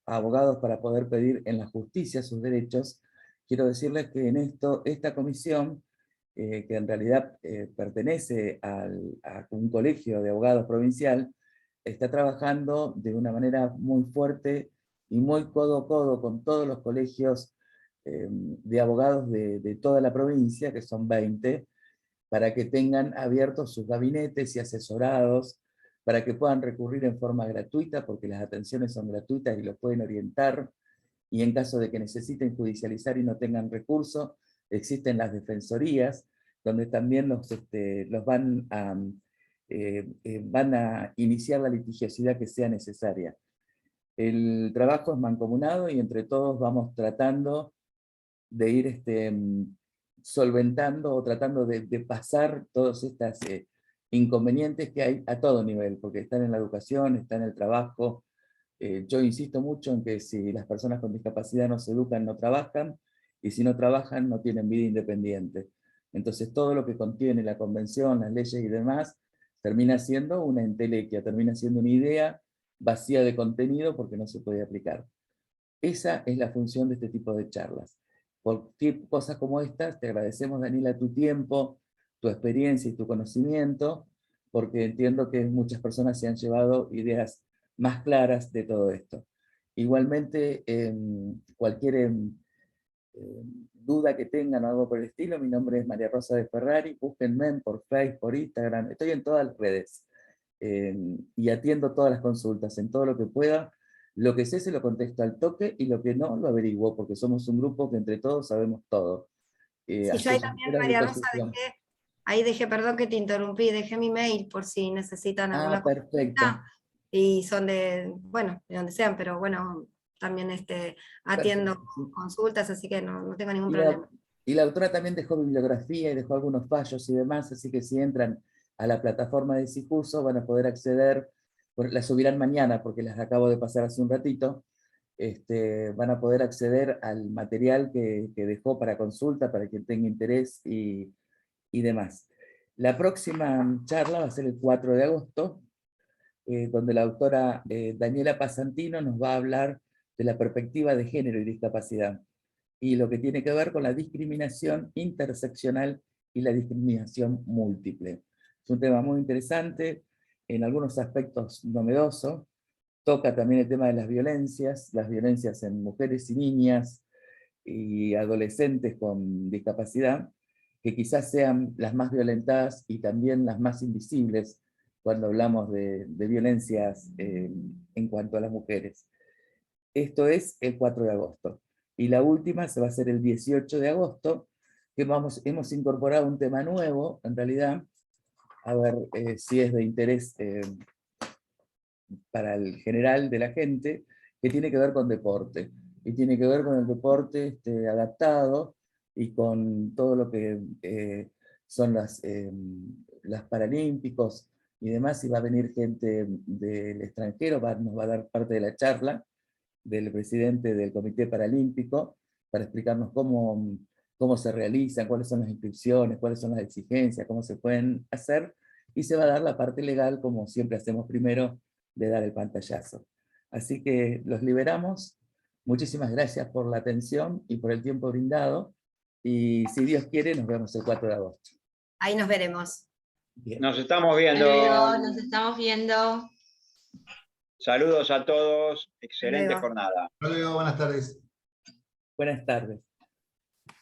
abogados para poder pedir en la justicia sus derechos. Quiero decirles que en esta comisión, que en realidad pertenece a un colegio de abogados provincial, está trabajando de una manera muy fuerte y muy codo a codo con todos los colegios de abogados de toda la provincia, que son 20, para que tengan abiertos sus gabinetes y asesorados, para que puedan recurrir en forma gratuita, porque las atenciones son gratuitas y los pueden orientar, y en caso de que necesiten judicializar y no tengan recursos, existen las defensorías, donde también los van a iniciar la litigiosidad que sea necesaria. El trabajo es mancomunado y entre todos vamos tratando de ir solventando o tratando de pasar todos estos inconvenientes que hay a todo nivel, porque están en la educación, están en el trabajo. Yo insisto mucho en que si las personas con discapacidad no se educan, no trabajan, y si no trabajan, no tienen vida independiente. Entonces todo lo que contiene la convención, las leyes y demás, termina siendo una entelequia, termina siendo una idea vacía de contenido porque no se puede aplicar. Esa es la función de este tipo de charlas. Por cosas como estas, te agradecemos, Daniela, tu tiempo, tu experiencia y tu conocimiento, porque entiendo que muchas personas se han llevado ideas más claras de todo esto. Igualmente, cualquier duda que tengan o algo por el estilo, mi nombre es María Rosa de Ferrari, búsquenme por Facebook, por Instagram, estoy en todas las redes, y atiendo todas las consultas, en todo lo que pueda. Lo que sé se lo contesto al toque, y lo que no, lo averiguo, porque somos un grupo que entre todos sabemos todo. Sí, yo ahí también, María Rosa, dejé, perdón que te interrumpí, dejé mi mail por si necesitan alguna perfecto. Y son de donde sean, pero bueno, también atiendo consultas, así que no tengo ningún problema. Y la autora también dejó bibliografía y dejó algunos fallos y demás, así que si entran a la plataforma de Sicuso van a poder acceder, las subirán mañana porque las acabo de pasar hace un ratito, van a poder acceder al material que dejó para consulta, para quien tenga interés y demás. La próxima charla va a ser el 4 de agosto, donde la autora Daniela Pasantino nos va a hablar de la perspectiva de género y discapacidad, y lo que tiene que ver con la discriminación interseccional y la discriminación múltiple. Es un tema muy interesante, en algunos aspectos novedoso, toca también el tema de las violencias en mujeres y niñas y adolescentes con discapacidad, que quizás sean las más violentadas y también las más invisibles cuando hablamos de violencias en cuanto a las mujeres. Esto es el 4 de agosto. Y la última se va a hacer el 18 de agosto, que hemos incorporado un tema nuevo, en realidad, a ver si es de interés para el general de la gente, que tiene que ver con deporte. Y tiene que ver con el deporte adaptado y con todo lo que son las paralímpicos y demás, y va a venir gente del extranjero, nos va a dar parte de la charla del presidente del Comité Paralímpico, para explicarnos cómo se realizan, cuáles son las inscripciones, cuáles son las exigencias, cómo se pueden hacer, y se va a dar la parte legal, como siempre hacemos primero, de dar el pantallazo. Así que los liberamos, Muchísimas gracias por la atención y por el tiempo brindado. Y si Dios quiere, nos vemos el 4 de agosto. Ahí nos veremos. Bien. Nos estamos viendo. Luego nos estamos viendo. Saludos a todos. Excelente luego. jornada. Hasta luego, buenas tardes. Buenas tardes.